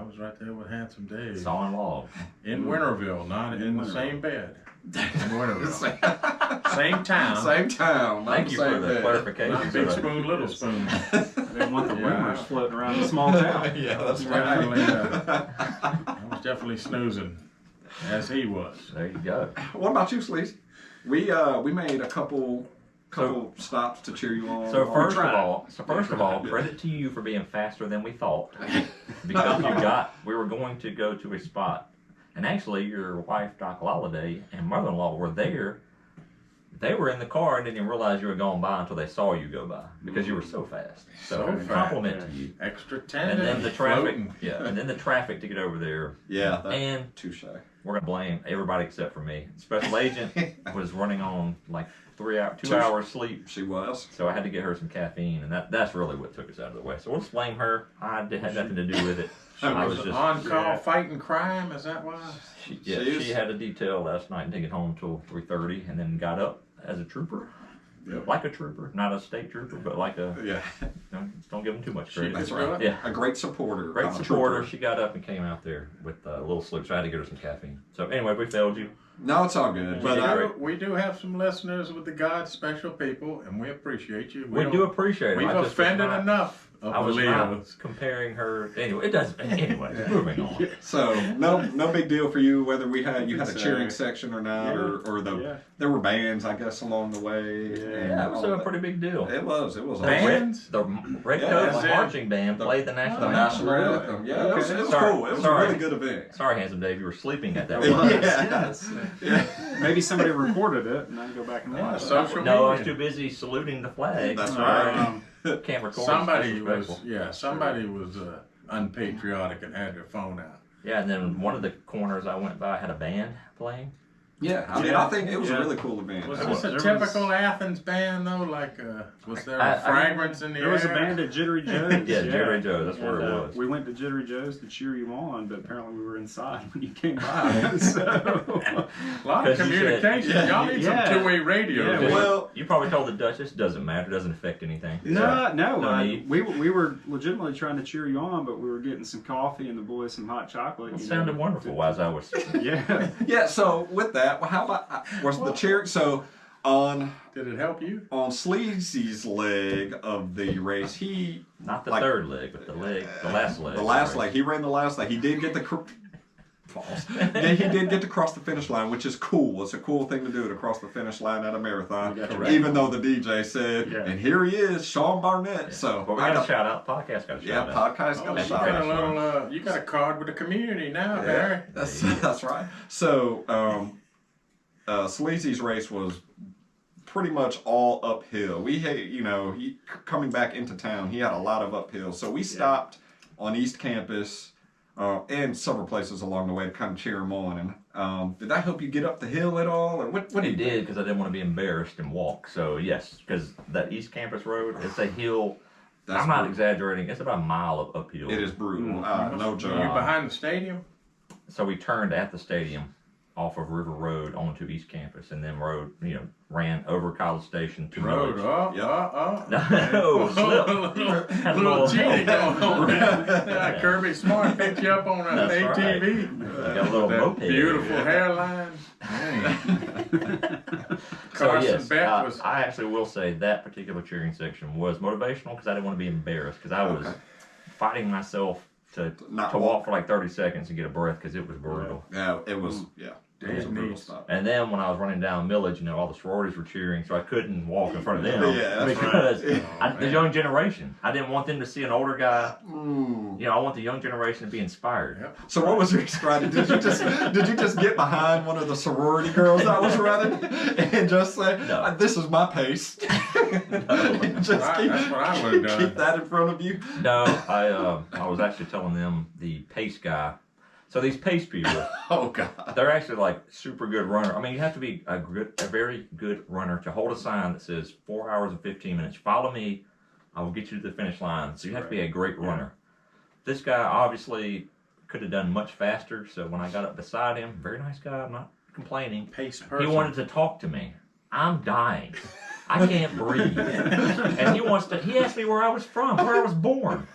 was right there with Handsome Dave. Sawing logs. In Winterville, not in the Winterville. same bed. In Winterville. Same town. Same town. Thank you for the clarification. Not big spoon, little spoon. I didn't want the Yeah. rumors floating around the small town. Yeah, that's Definitely, right. I was definitely snoozing, as he was. There you go. What about you, Sleazy? We made a couple stops to cheer you on. So first tried. of all, credit to you for being faster than we thought, because we were going to go to a spot, and actually your wife Doc Lolliday and mother-in-law were there. They were in the car and didn't even realize you were going by until they saw you go by because you were so fast. So So compliment fast. to you. Extra And tendon. then the traffic, floating. and then the traffic to get over there. yeah, that, And touche. we're gonna blame everybody except for me. Special agent was running on like 2 Two- hours sleep. She was. So I had to get her some caffeine, and that's really what took us out of the way. So we'll just blame her. I had nothing to do with it. She I was was just on call yeah. fighting crime. Is that why? she had a detail last night and didn't get home until 3:30, and then got up as a trooper, Yep. like a trooper, not a state trooper, but like a. Yeah, Don't give him too much She credit. that's did right. good. Yeah. A great supporter. Great of a supporter. trooper. She got up and came out there with a little sleep, so I had to get her some caffeine. So anyway, we failed you. No, it's all good. But, But We do have some listeners with the God special people, and we appreciate you. We don't- do appreciate it. We've I just was offended not- enough of I the was not Leos. comparing her. Anyway, it doesn't. Anyway, moving on. so no big deal for you whether you had a So, cheering section or not, yeah. or the Yeah. there were bands I guess along the way. Yeah. and Yeah, it was all a that. pretty big deal. It was. The Bands? Red Yeah, Coat that's it. marching band played the national The anthem. national Really? anthem. Yeah, it was Sorry. cool. It was Sorry. a really good event. Sorry, Handsome Dave, you were sleeping at that It one. was, Yeah. yes. Yeah. Maybe somebody recorded it and I can go back and Yeah, watch it. social No, I was media. too busy saluting the flag. That's right. Can't record. Somebody it's was, disrespectful. somebody was unpatriotic and had their phone out. Yeah, and then one of the corners I went by had a band playing. Yeah, I mean, Yeah. I think it was a Yeah. really cool event. Was There this a was- typical Athens band though? Like, was there I- a fragrance in the There air? was a band at Jittery Joe's. Yeah, Jittery Joe's, that's where And, it was. We went to Jittery Joe's to cheer you on, but apparently we were inside when you came by. So, A lot of 'Cause you said- communication. Yeah. Y'all need Yeah. some two-way radio. Yeah, Just- Well- you probably told the Duchess, doesn't matter, doesn't affect anything. no, No need. we were legitimately trying to cheer you on, but we were getting some coffee and the boys some hot chocolate. It you sounded know. wonderful as I was. Yeah. Yeah. So with that, well, how about was the cheering? So on Did it help you? Sleazy's leg of the race, he Not the Like- third leg, but the last leg. the last leg. He ran the last leg. He did get the false. Yeah, he did get to cross the finish line, which is cool. It's a cool thing to do to cross the finish line at a marathon. Correct. Even though the DJ said, Yeah. and here he is, Sean Barnett. So But we I got a got, shout out. Podcast got a yeah, shout out. podcast got Oh, a you shout got out. a little. You got a card with the community now, Barry. That's right. So Sleazy's race was pretty much all uphill. We had, he coming back into town, he had a lot of uphill. So we stopped on East Campus and several places along the way to kind of cheer him on. And did that help you get up the hill at all? Or what It you did because I didn't want to be embarrassed and walk. So yes, because that East Campus Road, it's a hill. That's I'm not brutal. exaggerating. It's about a mile of uphill. It is brutal. No You joke. behind the stadium? So we turned at the stadium off of River Road onto East Campus, and then ran over College Station to Road. Village. Oh. No, slip. Had a Little genie little- going on there. Kirby Smart picked you up on an That's right. ATV. Got a little That moped. beautiful hairline. So Carson yes, Beck was. I actually will say that particular cheering section was motivational because I didn't want to be embarrassed because I was Okay. fighting myself to Not walk for like 30 seconds and get a breath because it was brutal. Yeah, it was. Yeah, it was a Dead brutal knees. stop. And then when I was running down Millage, all the sororities were cheering, so I couldn't walk in front of them Yeah, that's because right. the young generation. I didn't want them to see an older guy. Mm. I want the young generation to be inspired. Yep. So what was your strategy? Did you just get behind one of the sorority girls that was running and just say, No. "This is my pace"? Just That's what I would've done. Keep that in front of you. No, I was actually telling them the pace guy. So these pace people, Oh God. they're actually like super good runner. I mean, you have to be a very good runner to hold a sign that says 4 hours and 15 minutes. Follow me, I will get you to the finish line. So you have to be a great runner. This guy obviously could have done much faster. So when I got up beside him, very nice guy, I'm not complaining. Pace person. He wanted to talk to me. I'm dying. I can't breathe. And he asked me where I was from, where I was born.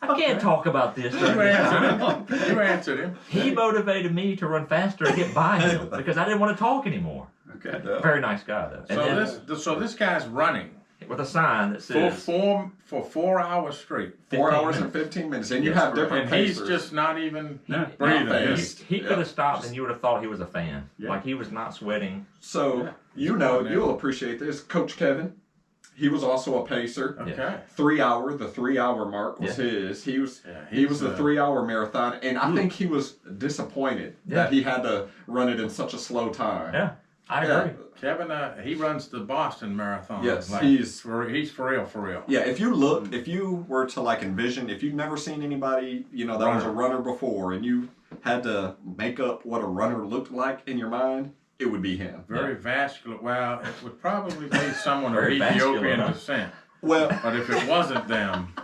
I can't talk about this You during this time. answered him. You answered him. He motivated me to run faster and get by him because I didn't want to talk anymore. Okay. Very nice guy though. And So this guy's running with a sign that for says 4 hours straight. 4 hours 15 and 15 minutes, and you Yes, have different And he's pacers. just not even No, breathing. not Just- he could have stopped and you would have thought he was a fan. Yeah. Like he was not sweating. So you'll appreciate this. Coach Kevin, he was also a pacer. Okay. 3 hour, the 3 hour mark was his. He was Yeah, he was he's, the 3 hour marathon, and I think he was disappointed that he had to run it in such a slow time. Yeah, I Yeah. agree. Kevin, he runs the Boston Marathon. Yes, he's for real, for real. Yeah, if you were to like envision, if you've never seen anybody, that was a runner before, and you had to make up what a runner looked like in your mind, it would be him. Very vascular. Well, it would probably be someone of Very vascular, Ethiopian huh? descent. Well, But if it wasn't them,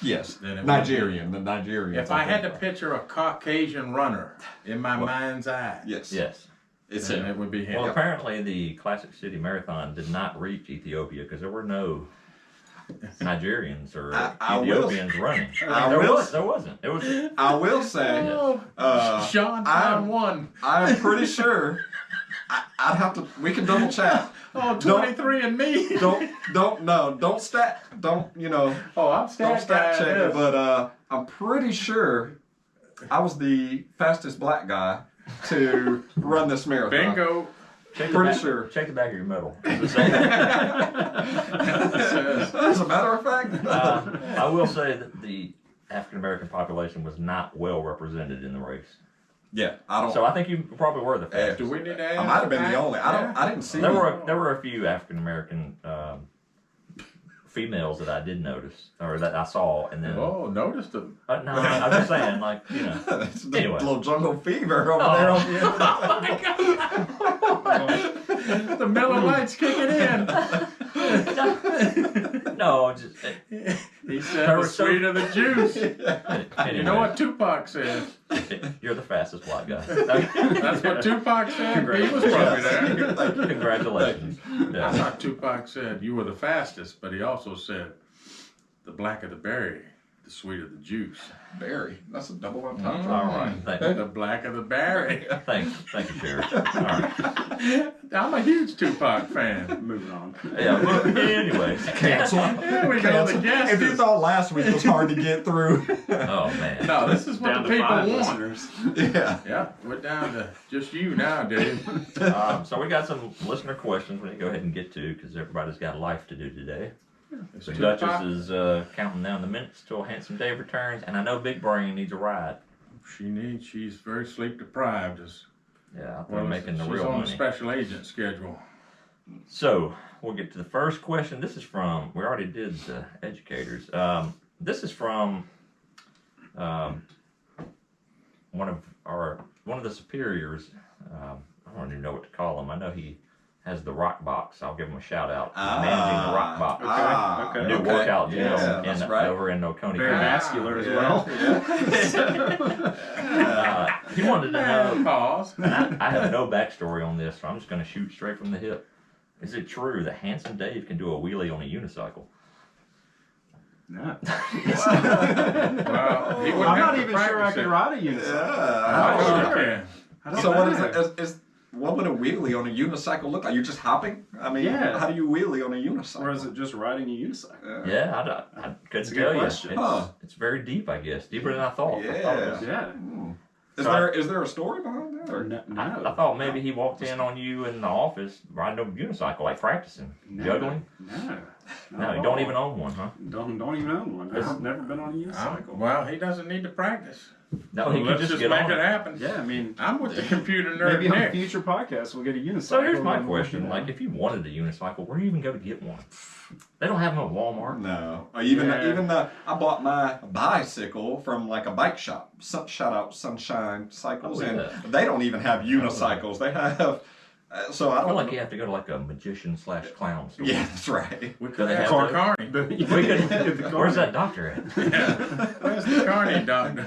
yes, Then it would Nigerian, the Nigerian. if I had to picture a Caucasian runner in my mind's eye, yes, Yes. it's then him. it would be him. Well, apparently the Classic City Marathon did not reach Ethiopia because there were no Nigerians or I will- Ethiopians running. I There will- wasn't. It was. I will say, Sean found one. I'm pretty sure. I'd have to. We can double check. Oh, 23 and me. Don't stat. Don't Oh, I'm Don't stat stat check it, guy. but I'm pretty sure I was the fastest black guy to run this marathon. Bingo. Pretty sure. Check the back of your medal. As a matter of fact, I will say that the African American population was not well represented in the race. yeah, I don't. So I think you probably were the fastest. Do we need to ask? I might have been the only. I didn't see. There were a few African American females that I did notice or that I saw, and then Oh, noticed them. no, I'm just saying, like That's the Anyway. little jungle fever over Oh. there. On The Miller Lite's kicking in. no, just He said the sweet of the juice. anyway, You know what Tupac said? You're the fastest black guy. That's what Tupac said. He was probably there. Congratulations. I Yeah. thought Tupac said you were the fastest, but he also said the blacker the berry, the sweeter the juice. Berry. That's a double entendre. All right. The blacker the berry. Thank you, Sheriff. All right. I'm a huge Tupac fan. Moving on. Yeah. Well, anyways. Cancel. Here we go, the guest. If you thought last week was hard to get through, Oh man. No, this is what Down the to people 5 want. listeners. yeah. Yeah, we're down to just you now, Dave. So we got some listener questions we need to go ahead and get to because everybody's got life to do today. It's The Tupac. Duchess is counting down the minutes till Handsome Dave returns, and I know Big Brain needs a ride. She's very sleep deprived. Yeah, out there making the she's real on money. the special agent schedule. So we'll get to the first question. This is from, we already did the educators. This is from one of the superiors. I don't even know what to call him. I know he has the Rock Box. I'll give him a shout out. He's managing the Rock Box. Okay. New workout gym Yeah, that's right. over in Oconee. Very County. vascular as Yeah. well. He wanted to know. Pause. And I have no backstory on this, so I'm just going to shoot straight from the hip. Is it true that Handsome Dave can do a wheelie on a unicycle? No. Well, he wouldn't I'm have not to even sure I practice can it. ride a unicycle. Yeah. Oh, sure. okay. I don't So know. what is what would a wheelie on a unicycle look like? You're just hopping? I mean, Yeah. how do you wheelie on a unicycle? Or is it just riding a unicycle? Yeah, I That's couldn't a good tell you. question. Huh. It's very deep, I guess. Deeper than I thought. I thought, it was- Yeah. Is there a story behind that? Or? No. I thought maybe he walked in on you in the office riding a unicycle, like practicing, juggling. No. No, you don't even own one, huh? Don't even own one. I've never been on a unicycle. Well, he doesn't need to practice. No, So he could let's just just get make on it it. happen. Yeah, I mean, I'm with the computer nerd maybe on a Nick. future podcast we'll get a unicycle. So here's my and we'll, question: like, if you wanted a unicycle, where do you even go to get one? They don't have them at Walmart. No. Yeah. I bought my bicycle from like a bike shop. Shout out Sunshine Cycles, Oh, and yeah. they don't even have unicycles. They have. So I I don't. feel like you have to go to like a magician/clown store. Yeah, that's right. We Do could they have have the Carney. We could. Where's that doctor at? Yeah. Where's the Carney doctor?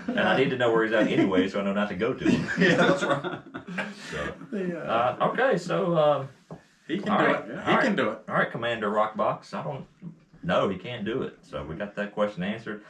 And I need to know where he's at anyway, so I know not to go to him. Yeah, that's right. So, okay, so He can All do right. it. Yeah. He All can do it. all right, Commander Rockbox. no, he can't do it. So we got that question answered.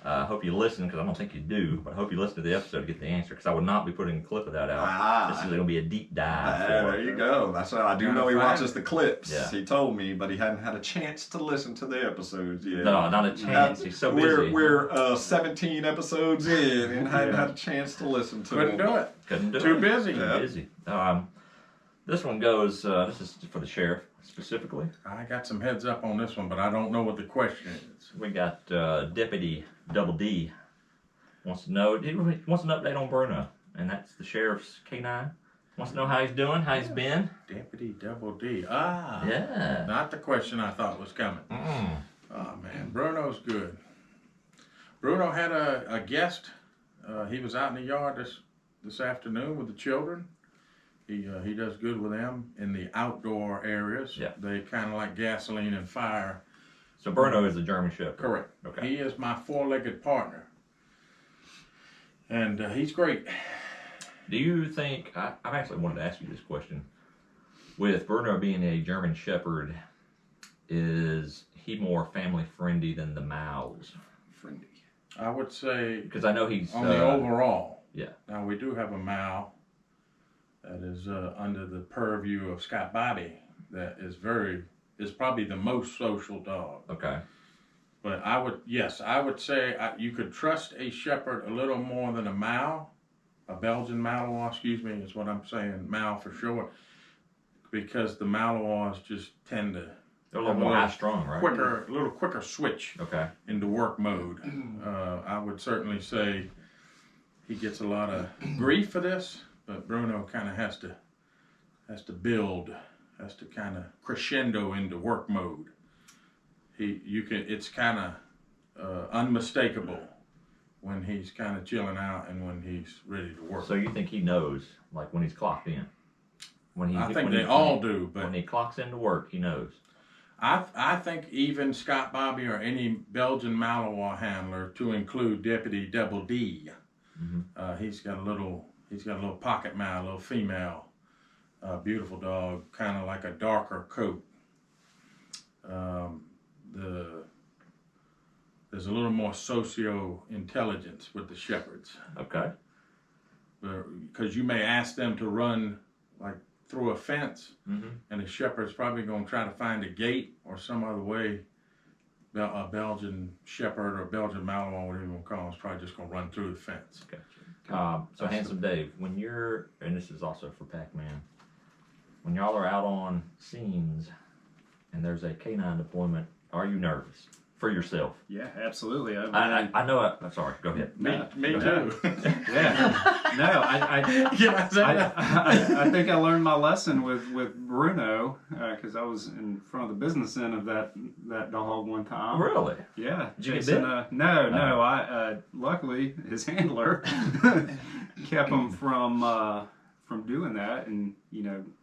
I hope you listen, because I don't think you do, but I hope you listen to the episode to get the answer, because I would not be putting a clip of that out. This is going to be a deep dive. There you go. That's why I do know he watches the clips. Yeah. He told me, but he hadn't had a chance to listen to the episodes yet. No, not a chance. He's so busy. We're 17 episodes in and hadn't had a chance to listen to Couldn't them. do it. Couldn't do Too it. busy. Too busy. This one goes, this is for the sheriff specifically. I got some heads up on this one, but I don't know what the question is. We got Deputy Double D wants to know, he wants an update on Bruno, and that's the sheriff's K9. Wants to know how he's doing, how he's been. Deputy Double D. Ah. Yeah. Not the question I thought was coming. Oh, man. Bruno's good. Bruno had a guest. He was out in the yard this afternoon with the children. He does good with them in the outdoor areas. Yeah. They kind of like gasoline and fire. So Bruno is the German Shepherd. Correct. Okay. He is my four-legged partner. And he's great. Do you think, I actually wanted to ask you this question. With Bruno being a German Shepherd, is he more family-friendly than the Mouse? Friendly. I would say Because I know he's... on the overall. Yeah. Now, we do have a Mal that is under the purview of Scott Bobby that is probably the most social dog. Okay. But I would say you could trust a Shepherd a little more than a Mal. A Belgian Malinois, excuse me, is what I'm saying, Mal for short. Because the Malinois just tend to They're a little more high-strung, right? a little quicker switch Okay. into work mode. I would certainly say he gets a lot of grief for this, but Bruno kind of has to build, has to kind of crescendo into work mode. It's kind of unmistakable when he's kind of chilling out and when he's ready to work. So you think he knows, like when he's clocked in? I think they all do, but when he clocks into work, he knows. I think even Scott Bobby or any Belgian Malinois handler, to include Deputy Double D, he's got a little pocket mal, a little female, beautiful dog, kind of like a darker coat. There's a little more socio-intelligence with the Shepherds. Okay. Because you may ask them to run like through a fence, and the Shepherd's probably going to try to find a gate or some other way. A Belgian Shepherd or Belgian Malinois, whatever you want to call him, is probably just going to run through the fence. Okay. So Handsome Dave, when you're, and this is also for PackMan, when y'all are out on scenes and there's a canine deployment, are you nervous for yourself? Yeah, absolutely. I know. I'm sorry. Go ahead. Me Go too. Yeah. No, I think I learned my lesson with Bruno because I was in front of the business end of that dog one time. Really? Yeah. Did you get Jason, bit? No. I luckily his handler kept him from doing that, and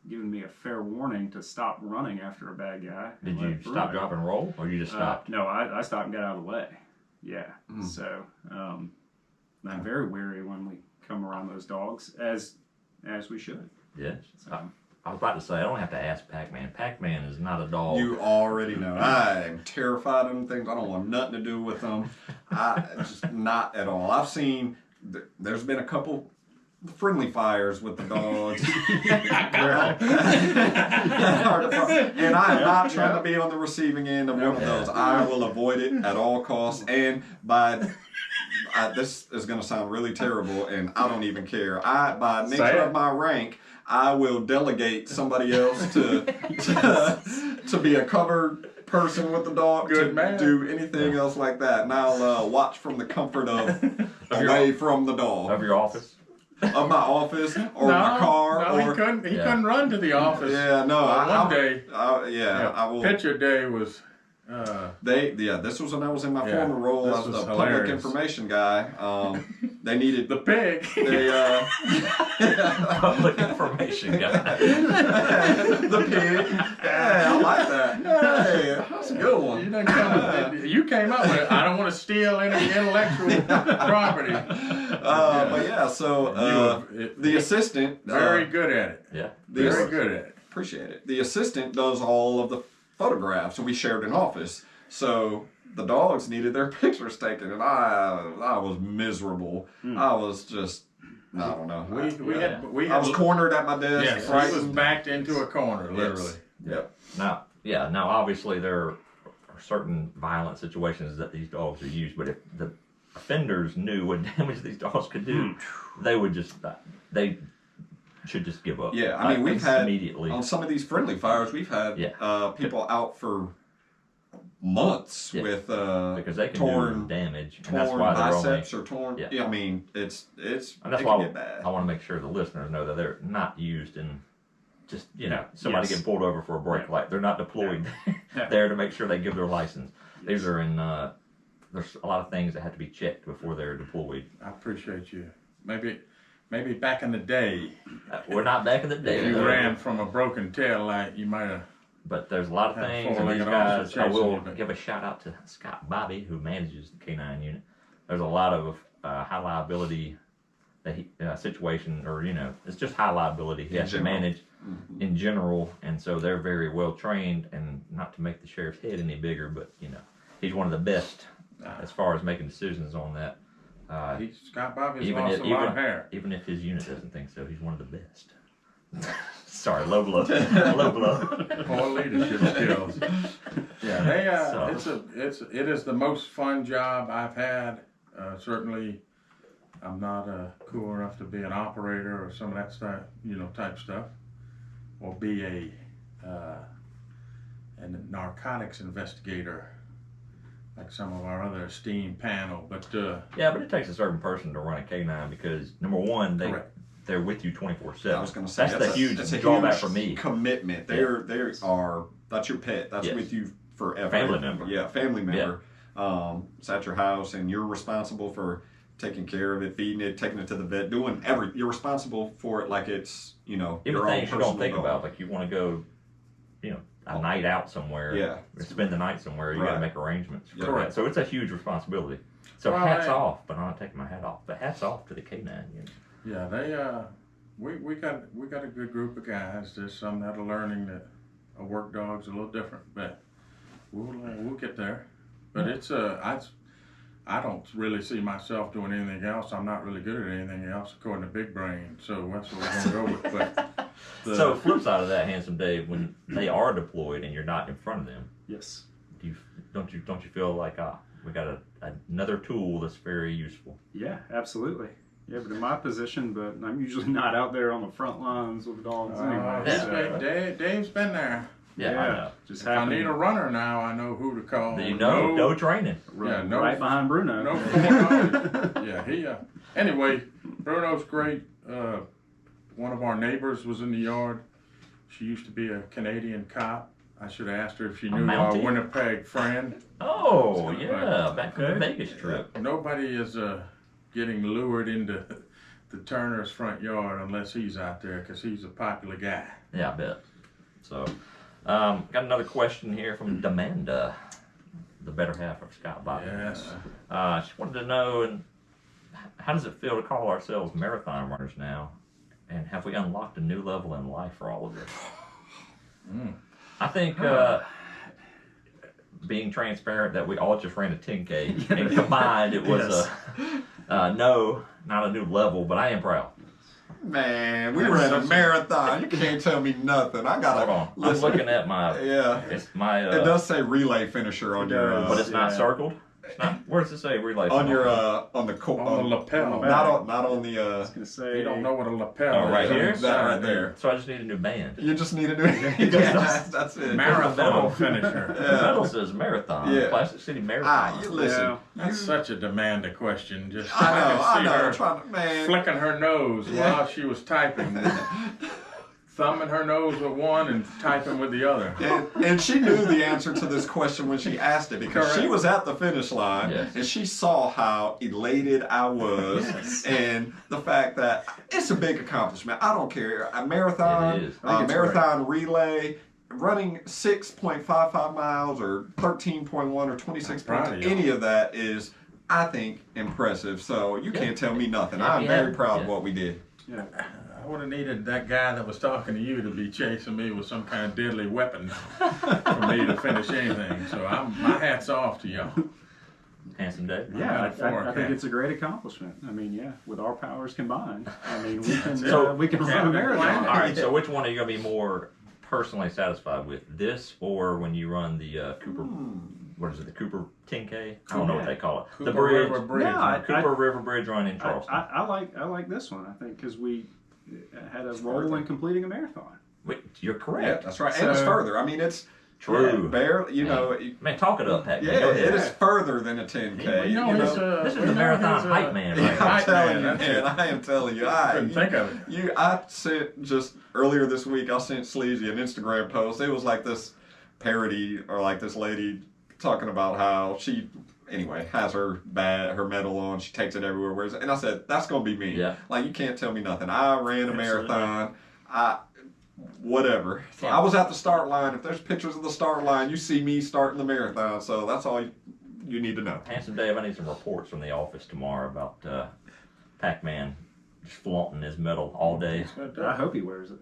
giving me a fair warning to stop running after a bad guy. Did you stop, drop, and roll, or you just stopped? No, I stopped and got out of the way. Yeah. So I'm very wary when we come around those dogs, as we should. Yes. I was about to say, I don't have to ask PackMan. PackMan is not a dog. You already know. I am terrified of them things. I don't want nothing to do with them. Just not at all. I've seen, there's been a couple friendly fires with the dogs. And I am not trying to be on the receiving end of one of those. I will avoid it at all costs. And this is going to sound really terrible, and I don't even care. By nature of my rank, I will delegate somebody else to be a covered person with the dog, do anything else like that. And I'll watch from the comfort of away from the dog. Of your office? Of my office or my car. No, he couldn't run to the office. Yeah, no. One day, I will. picture day was. This was when I was in my former role as the public information guy. They needed the pig. Public information guy. The pig. Hey, I like that. Hey, that's a good one. You came up with it. I don't want to steal any intellectual property. But yeah, so the assistant. Very good at it. Yeah. Very good at it. Appreciate it. The assistant does all of the photographs, and we shared an office. So the dogs needed their pictures taken, and I was miserable. I was just, I don't know. We I was cornered at my desk. Yes, he was backed into a corner, literally. Yep. Now obviously there are certain violent situations that these dogs are used, but if the offenders knew what damage these dogs could do, they should just give up. Yeah, I mean, we've had, immediately on some of these friendly fires, we've had people out for months with because they can torn do damage, and torn that's why they're biceps only, or torn. Yeah. Yeah, I mean, and it that's can why get bad. I want to make sure the listeners know that they're not used in just somebody getting pulled over for a brake light. They're not deployed there to make sure they give their license. These are in there's a lot of things that have to be checked before they're deployed. I appreciate you. Maybe back in the day, We're not back in the day. if you ran from a broken tail light, you might have. But there's a lot of Had a things, and four-legged these guys, officer I chasing will you, but- give a shout out to Scott Bobby, who manages the K9 unit. There's a lot of high liability situation, or it's just high liability he has to manage in general, and so they're very well trained. And not to make the sheriff's head any bigger, but he's one of the best as far as making decisions on that. Scott Bobby's lost a lot of hair. Even if his unit doesn't think so, he's one of the best. Sorry, low blow. Low blow. Poor leadership skills. Yeah, it is the most fun job I've had. Certainly, I'm not cool enough to be an operator or some of that stuff, type stuff, or be a narcotics investigator like some of our other esteemed panel. But but it takes a certain person to run a K9 because number one, they're with you 24/7. I was going to say that's the huge drawback for me. Commitment. They are. That's your pet. That's with you forever. Family member. Yeah, family member. It's at your house, and you're responsible for taking care of it, feeding it, taking it to the vet, doing everything. You're responsible for it like it's even your things own you don't think dog. about, like you want to go, a night out somewhere. Yeah. Or spend the night somewhere. You got to make arrangements. Yeah. Correct. So it's a huge responsibility. So hats off, but I'm not taking my hat off. But hats off to the K9 unit. Yeah, they we got a good group of guys. There's some that are learning that a work dog's a little different, but we'll get there. But it's I don't really see myself doing anything else. I'm not really good at anything else, according to Big Brain. So that's what we're gonna go with. But so flip side of that, Handsome Dave, when they are deployed and you're not in front of them, Yes. don't you feel like we got another tool that's very useful? Yeah, absolutely. Yeah, but in my position, but I'm usually not out there on the front lines with the dogs anyway. So. Dave's been there. Yeah, I know. Just If I need a runner now, I know who to call. No training. Right behind Bruno. No foreknowledge. Yeah, anyway, Bruno's great. One of our neighbors was in the yard. She used to be a Canadian cop. I should have asked her if she knew our Winnipeg friend. Oh, yeah, back from the Vegas trip. Nobody is getting lured into the Turner's front yard unless he's out there, because he's a popular guy. Yeah, I bet. So, got another question here from Demanda, the better half of Scott Bobby. Yes. She wanted to know, how does it feel to call ourselves marathon runners now? And have we unlocked a new level in life for all of this? I think being transparent that we all just ran a 10K and combined it was no, not a new level, but I am proud. Man, we ran a marathon. You can't tell me nothing. I gotta. Hold on. Listen. I'm looking at my. Yeah. It's my. It does say relay finisher on your. But it's not circled. It's not. Where does it say relay? On your on the lapel. Not on the. I was gonna say. You don't know what a lapel is. Right here. That right there. So I just need a new band. You just need a new. Yeah, that's it. Marathon finisher. The medal says marathon. Yeah. Plastic City Marathon. You listen. Yeah. That's such a Demanda question. Just I know. her Trying to, man. flicking her nose while she was typing, thumbing her nose with one and typing with the other. And she knew the answer to this question when she asked it, because she was at the finish line and she saw how elated I was and the fact that it's a big accomplishment. I don't care. A marathon, It is. marathon relay, running 6.55 miles or 13.1 or 26 points, any of that is, I think, impressive. So you can't tell me nothing. I'm very proud of what we did. Yeah. I would have needed that guy that was talking to you to be chasing me with some kind of deadly weapon for me to finish anything. So my hat's off to y'all. Handsome Dave. Yeah, Metaphor, I think okay. it's a great accomplishment. I mean, yeah, with our powers combined, I mean, we can So- we can run a Captain marathon. Planet. All right. So which one are you gonna be more personally satisfied with? This or when you run the Cooper? What is it? The Cooper 10K? I don't know what they call it. Cooper the bridge. River Bridge. No, I- Cooper River Bridge run in Charleston. I like this one. I think because we had a role in completing a marathon. Wait, you're Yeah, correct. that's right. And it's So- further. I mean, it's True. barely. You Man. know. Man, talk it up, PackMan. Yeah, Go ahead. it is further than a 10K. You know, he's, This is we the know marathon he's, hype man, Yeah, right? I'm Hype telling man, you, that's man. it. I am telling you. Couldn't think of it. I sent just earlier this week. I sent Sleezy an Instagram post. It was like this parody, or like this lady talking about how she, anyway, has her medal on. She takes it everywhere. Wears it, and I said, "That's gonna be me." Yeah. Like, you can't tell me nothing. I ran a Absolutely. marathon. Whatever. Yeah. I was at the start line. If there's pictures of the start line, you see me starting the marathon. So that's all you need to know. Handsome Dave, I need some reports from the office tomorrow about PackMan just flaunting his medal all day. I hope he wears it.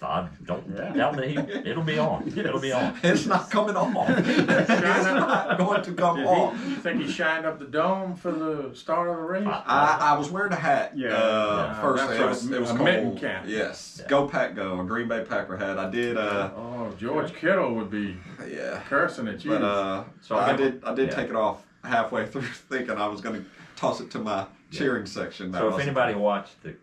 I don't Yeah. doubt that it'll be on. It'll be on. It's not coming off. It's not going to come off. You think he shined up the dome for the start of the race? I was wearing a hat. Yeah. First That's it was a cold. mitten cap. Yes. Yeah. Go Pack Go, a Green Bay Packer hat. I did. Oh, George Kittle would be Yeah. cursing at you. But So I I'll did yeah. take it off halfway through, thinking I was going to toss it to my cheering section. That So if wasn't- anybody watched the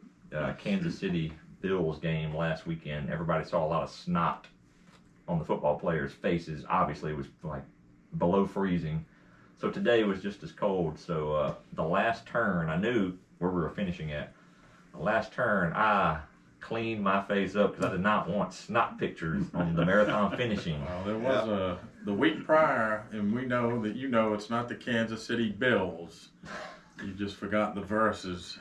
Kansas City Bills game last weekend, everybody saw a lot of snot on the football players' faces. Obviously, it was like below freezing. So today was just as cold. So the last turn, I knew where we were finishing at. The last turn, I cleaned my face up because I did not want snot pictures on the marathon finishing. Well, there was the week prior, and we know that it's not the Kansas City Bills. You just forgot the verses.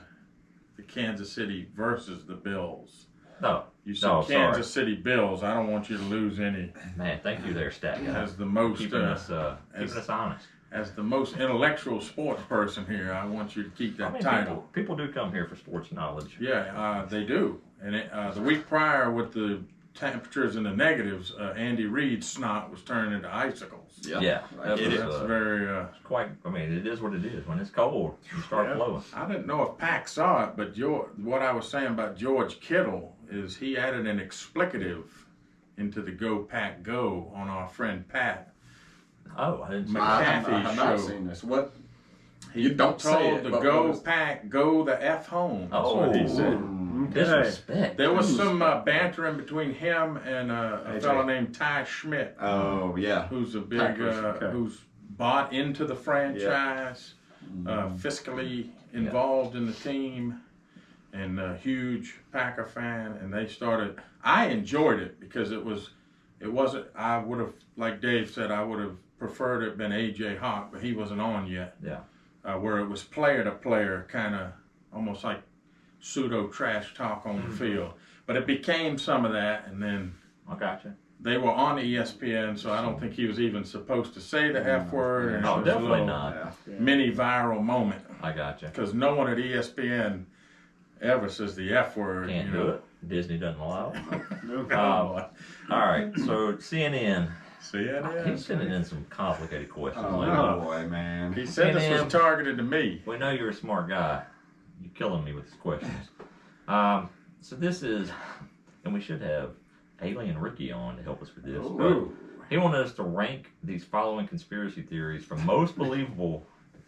The Kansas City versus the Bills. No, You said No, Kansas City Bills. I don't want you to lose any. man, thank you there, Stat Guy. As the most Keeping us honest. as the most intellectual sports person here, I want you to keep that I mean, title. people do come here for sports knowledge. Yeah, they do. And the week prior, with the temperatures in the negatives, Andy Reid's snot was turned into icicles. Yeah, I that get was, it. That's very. quite. I mean, it is what it is. When it's cold, you start Yeah. flowing. I didn't know if Pack saw it, but what I was saying about George Kittle is he added an explicative into the Go Pack Go on our friend Pat. Oh, I didn't see McCaffrey that. I have not show. seen this. What? He You don't say told it, the but Go what is- Pack Go the F home. That's what he Oh. said. Disrespect. There was some bantering between him and a AJ. fellow named Ty Schmidt, Oh yeah. who's a big, Packers, okay. who's bought into the franchise, fiscally involved in the team, and a huge Packer fan. And they started. I enjoyed it because it wasn't. I would have, like Dave said, I would have preferred it been AJ Hawk, but he wasn't on yet. Yeah. Where it was player to player, kind of almost like pseudo trash talk on the field. But it became some of that, and then I gotcha. they were on ESPN, so I don't think he was even supposed to say the F word. And it No, was definitely a little not. Yeah. mini viral moment I gotcha. because no one at ESPN ever says the F word. Can't do it. Disney doesn't allow it. No. Oh, All right. So CNN, see it he's is. sending in some complicated questions. Oh lately. boy, man. He said this CNN. was targeted to me. We know you're a smart guy. You're killing me with these questions. So this is, and we should have Alien Ricky on to help us with this. But Ooh. he wanted us to rank these following conspiracy theories from most believable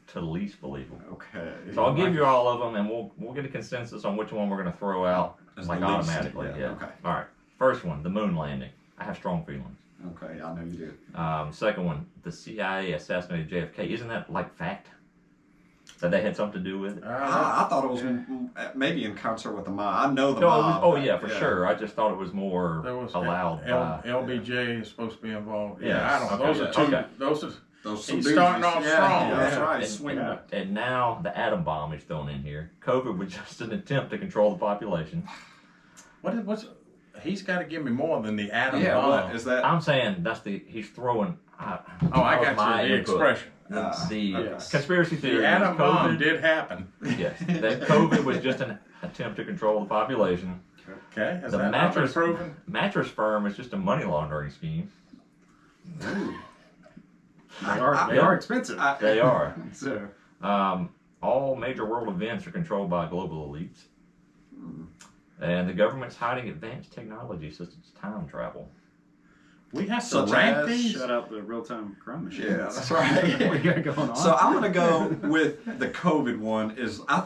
to least believable. Okay. So I'll give you all of them, and we'll get a consensus on which one we're going to throw out As like the least, automatically. yeah, Yeah. okay. All right. First one, the moon landing. I have strong feelings. Okay, I know you do. Second one, the CIA assassinated JFK. Isn't that like fact? That they had something to do with it? I thought it was maybe in concert with the mob. I know the No, it was, mob. oh yeah, for sure. I just thought it was more There was allowed by. LBJ is supposed to be involved. Yes. Yeah, I don't know. Okay, Those are yeah. two. Okay. Those are. Those He's some starting doozies. off Yeah, strong. yeah, that's Yeah. right. And- Swing yeah. it. And now the atom bomb is thrown in here. COVID was just an attempt to control the population. What's? He's got to give me more than the atom Yeah, bomb. what is that? I'm saying he's throwing. Oh, that I was got my you. The input. expression. The Yes. conspiracy theory. The atom was COVID, bomb did happen. Yes, that COVID was just an attempt to control the population. Okay, has The that not been mattress proven? mattress firm is just a money laundering scheme. Ooh. They are expensive. They are. So All major world events are controlled by global elites. And the government's hiding advanced technology such as time travel. We have to Such rank as- these. shut up the real-time crime machine. Yeah, that's right. What we got going on? So I'm gonna go with the COVID one. I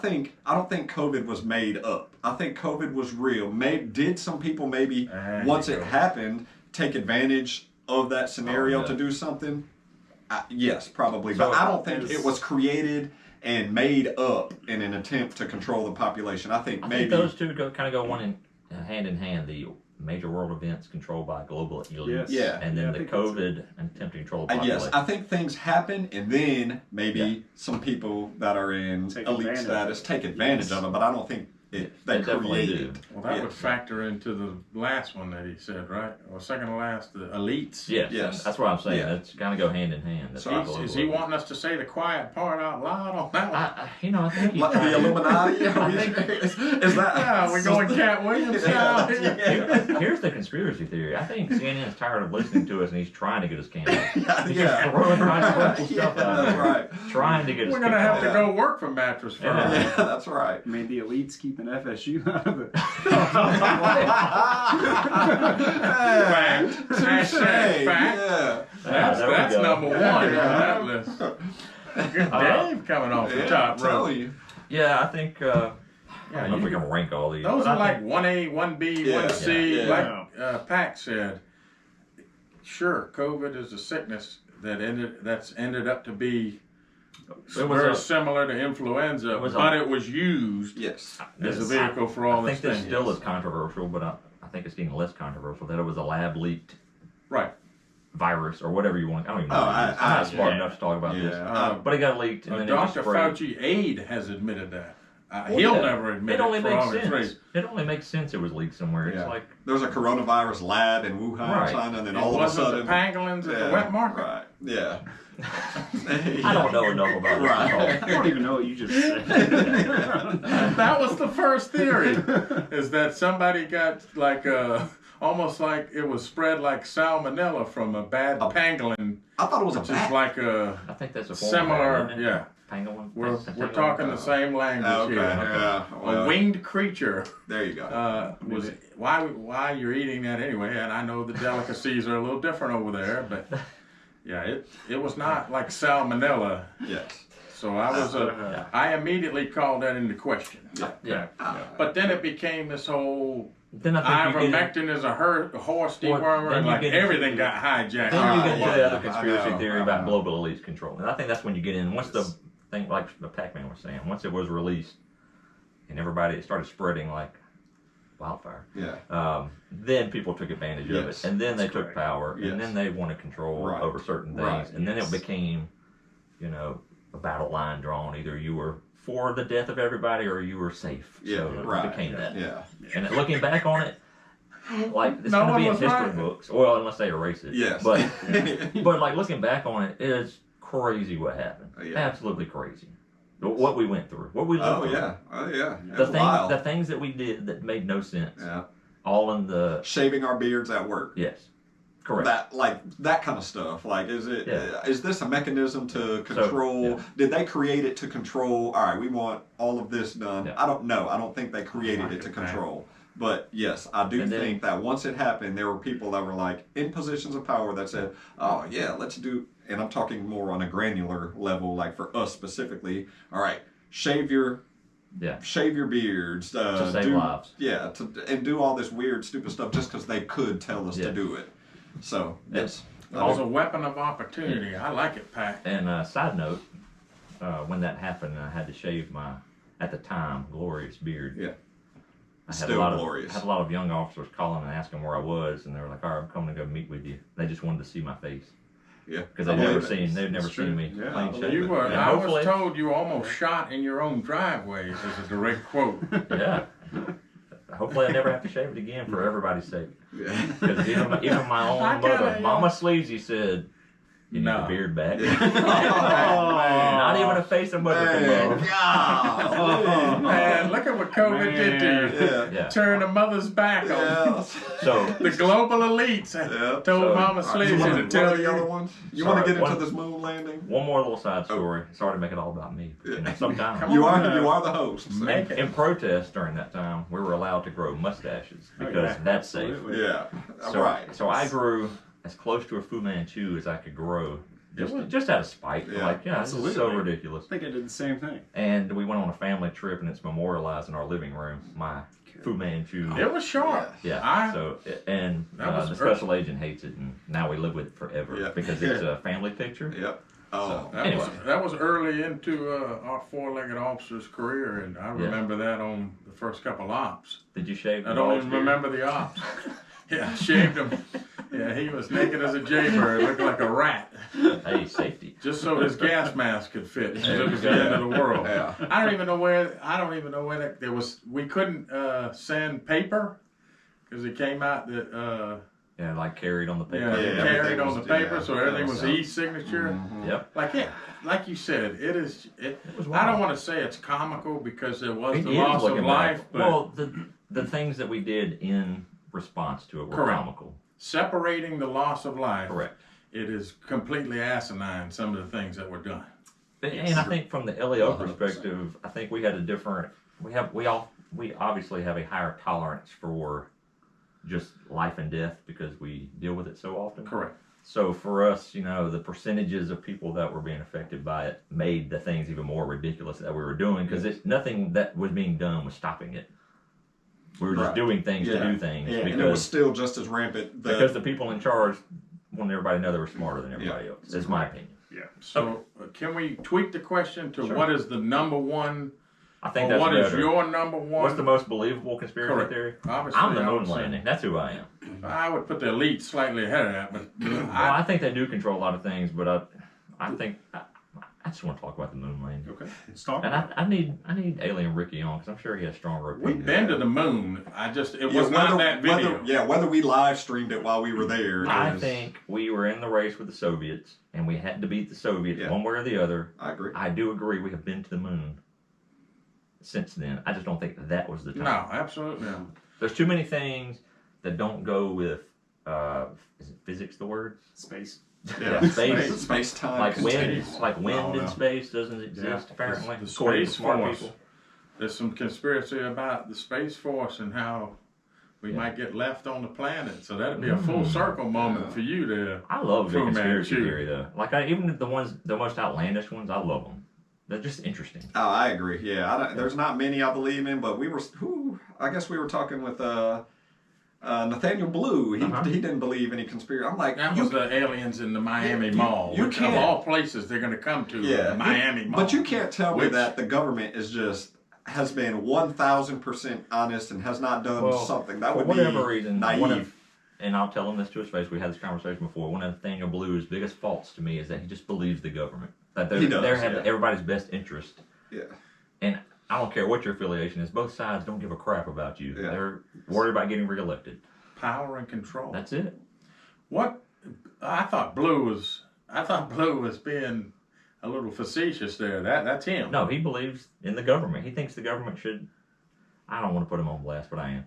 don't think COVID was made up. I think COVID was real. Did some people maybe There once you it go. happened take advantage of that scenario Oh, yeah. to do something? Yes, probably. So but I don't think it's- it was created and made up in an attempt to control the population. I think I maybe think those two kind of go hand in hand. The major world events controlled by global elites. Yes. Yeah. And Yeah, I then the think that's COVID attempt to control the population. yes, I think things happen, and then maybe Yeah. some people that are in Take elite advantage status of it. take advantage Yes. of it. But I don't think they definitely created. do. Well, that Yeah. would factor into the last one that he said, right? Or second to last, the elites. Yes, Yes. that's what I'm saying. Yeah. That's kind of go hand in hand. That's So how Is global he elites- wanting us to say the quiet part out loud on that one? I think he's Like trying the to- Illuminati? I think- Is that? Yeah, we're going Cat Williams Yeah, style here. yeah. Here's the conspiracy theory. I think CNN's tired of listening to us, and he's trying to get us canceled. He's Yeah. just throwing radical Yeah, stuff out that's there, right. trying to get us We're going to kicked have off. to go work for Mattress Firm. Yeah. Yeah, that's right. I mean, the elites keeping FSU out of it. Fact. Hashtag fact. Yeah. That's, there we that's go. number one Yeah. on that list. Good Dave coming off the Yeah, top tell rope. you. Yeah, I think. I Yeah, don't know if you we can rank all these. Those but are I like think- 1A, 1B, Yeah. 1C. Yeah. Like Pack said, sure, COVID is a sickness that's ended up to be It was very a- similar to influenza, It was but a- it was used Yes. as a Yes. vehicle for all I this think this thing. still is controversial, but I think it's getting less controversial that it was a lab leaked Right. virus or whatever you want. I don't even know. Oh, what it is. I'm not smart yeah. enough to talk about this. Yeah. But it got leaked, and then Dr. it just spread. Fauci aide has admitted that. Well, He'll yeah. never admit It only for makes all its sense. reasons. It only makes sense it was leaked somewhere. It's Yeah. like There's a coronavirus lab in Wuhan, Right. China, and then It all of a wasn't sudden. the pangolins at the wet market. Right. Yeah. I don't know enough about this. Right. I don't even know what you just said. That was the first theory, is that somebody got like almost like it was spread like salmonella from a bad pangolin, I thought it was a which is bat. like a I think that's a form similar, of that, isn't it? yeah. Pangolin. We're Pangolin? talking the same language Okay. here. Yeah. A Well, winged creature there you go. was why you're eating that anyway, and I know the delicacies are a little different over there, but yeah, it was not like salmonella. Yes. So I immediately called that into question. Yeah. But then it became this whole Then I think you get ivermectin is a horse Well, dewormer, then and you like get into everything got hijacked. then you get into the other I conspiracy know, theory I about know. global elites control, and I think that's when you get in. Once the thing, like the PackMan was saying, once it was released, and it started spreading like wildfire. Yeah. Then people took advantage of Yes, it, and then they that's took correct. power, Yes. and then they wanted control Right. over certain things, Right, and then yes. it became, a battle line drawn. Either you were for the death of everybody, or you were safe. Yeah. So it Right. became that. Yeah. And looking back on it, like it's No going to one be in was history right. books. Well, unless they erase it. Yes. But but like looking back on it, it's crazy what happened. Yeah. Absolutely crazy. What we went through, what we lived Oh through. yeah. Oh yeah. The It's wild. the things that we did that made no sense. Yeah. All in the Shaving our beards at work. yes, correct. That kind of stuff. Like, is Yeah. this a mechanism to control? yeah. Did they create it to control? All right, we want all of this done. Yeah. I don't know. I don't think they created it to control. But yes, I do And then- think that once it happened, there were people that were like in positions of power that said, "Oh yeah, let's do." And I'm talking more on a granular level, like for us specifically. All right, shave your beards To save do, lives. yeah, and do all this weird stupid stuff just because they could tell us Yeah. to do it. So yes, It was a weapon of opportunity. I like it, Pack. And side note, when that happened, I had to shave my at the time glorious beard. Yeah. I had Still a lot glorious. Of had a lot of young officers calling and asking where I was, and they were like, "All right, I'm coming to go meet with you." They just wanted to see my face yeah, because I they'd never believe it. seen It's true. me Yeah. clean shaven. You were. And I was hopefully- told you almost shot in your own driveway. Is a direct quote. Yeah. Hopefully, I never have to shave it again for everybody's sake. Yeah. Because even my own I mother, kinda, Mama Sleezy, said, "You need No. the beard back." Oh, man. Not even a face of mother from Man, love. God. Man, look at what COVID did to you. Yeah. Yeah. Turn the mother's back on Yeah. So the global elites. Yeah. Told So- Mama So Sleezy what to are tell the other you. ones? You Sorry, want to get into one- this moon landing? one more little side story. Sorry to make it all about me. But, you know, sometimes Come You on, are the host. so- make in protest during that time, we were allowed to grow mustaches because yeah, that's safe. absolutely. Yeah. So, Right. So I grew as close to a Fu Manchu as I could grow, just out of spite. Yeah, Like, yeah, this is so absolutely. ridiculous. I think I did the same thing. And we went on a family trip, and it's memorialized in our living room. My Fu Manchu. It was sharp. Yeah. And That was the special agent hates it, and now we live with it forever Yeah. because it's a family picture. Yep. Oh. Anyway. That was early into our four-legged officer's career, and I remember that on the first couple ops. Did you shave? I the don't balls, even dude? remember the ops. Yeah, I shaved him. Yeah, he was naked as a jaybird, looked like a rat, Hey, safety. just so his gas mask could fit. Because There it you was go. the end of the world. Yeah. I don't even know where that there was. We couldn't send paper because it came out that Yeah, like carried on the paper. yeah, Yeah, it carried everything on was- the paper, yeah, so everything was yeah. e-signature. Mhm. Yep. Like you said, it is. It was I wild. don't want to say it's comical because there was It the is loss of looking life, back. but Well, the things that we did in response to it were Correct. comical. separating the loss of life, Correct. it is completely asinine. Some of the things that were done. And I think from the LEO 100%. perspective, I think we had a different. We obviously have a higher tolerance for just life and death because we deal with it so often. Correct. So for us, you know, the percentages of people that were being affected by it made the things even more ridiculous that we were doing because nothing that was being done was stopping it. We were just Right. doing things Yeah. to do things Yeah, and it was because still just as rampant. because the people in charge wanted everybody to know they were smarter than everybody else. That's my opinion. Yeah. So can we tweak the question to Sure. what is the number one, I think or that's what is better. your number one? What's the most believable conspiracy Correct. theory? Obviously, I'm the I moon would say- landing. That's who I am. I would put the elite slightly ahead of that, but Well, I think they do control a lot of things, but I think I just want to talk about the moon landing. Okay. Let's talk. And about I need Alien Ricky on because I'm sure he has stronger opinions. we've been to the moon. It Yeah, was not that video. whether we live streamed it while we were there. I is- think we were in the race with the Soviets, and we had to beat the Soviets Yeah. one way or the other. I agree. I do agree we have been to the moon since then. I just don't think that was the time. No, absolutely not. There's too many things that don't go with, is it physics the word? space. Yeah, space. Space time. Like wind, continues. like I wind don't in know. space doesn't exist Yeah, apparently. the according to space smart force. people. There's some conspiracy about the Space Force and how we Yeah. might get left on the planet. So that'd be a full circle moment for you to. I love the Fu conspiracy Manchu. theory though. Like even the most outlandish ones, I love them. They're just interesting. Oh, I agree. Yeah, there's not many I believe in, but I guess we were talking with Nathaniel Blue. He didn't believe any conspiracy. I'm like, That was the aliens in the Miami Mall. you which can't- of all places they're going to come to, yeah, the Miami Mall. But you can't tell me Which- that the government has been 1,000% honest and has not done something. That for would whatever be reason, naive. and I'll tell him this to his face. We had this conversation before. One of Nathaniel Blue's biggest faults to me is that he just believes the government. That He does, they have yeah. everybody's best interest. Yeah. And I don't care what your affiliation is. Both sides don't give a crap about you. Yeah. They're worried about getting reelected. Power and control. That's it. What I thought Blue was being a little facetious there. That's him. No, he believes in the government. He thinks the government should. I don't want to put him on blast, but I am.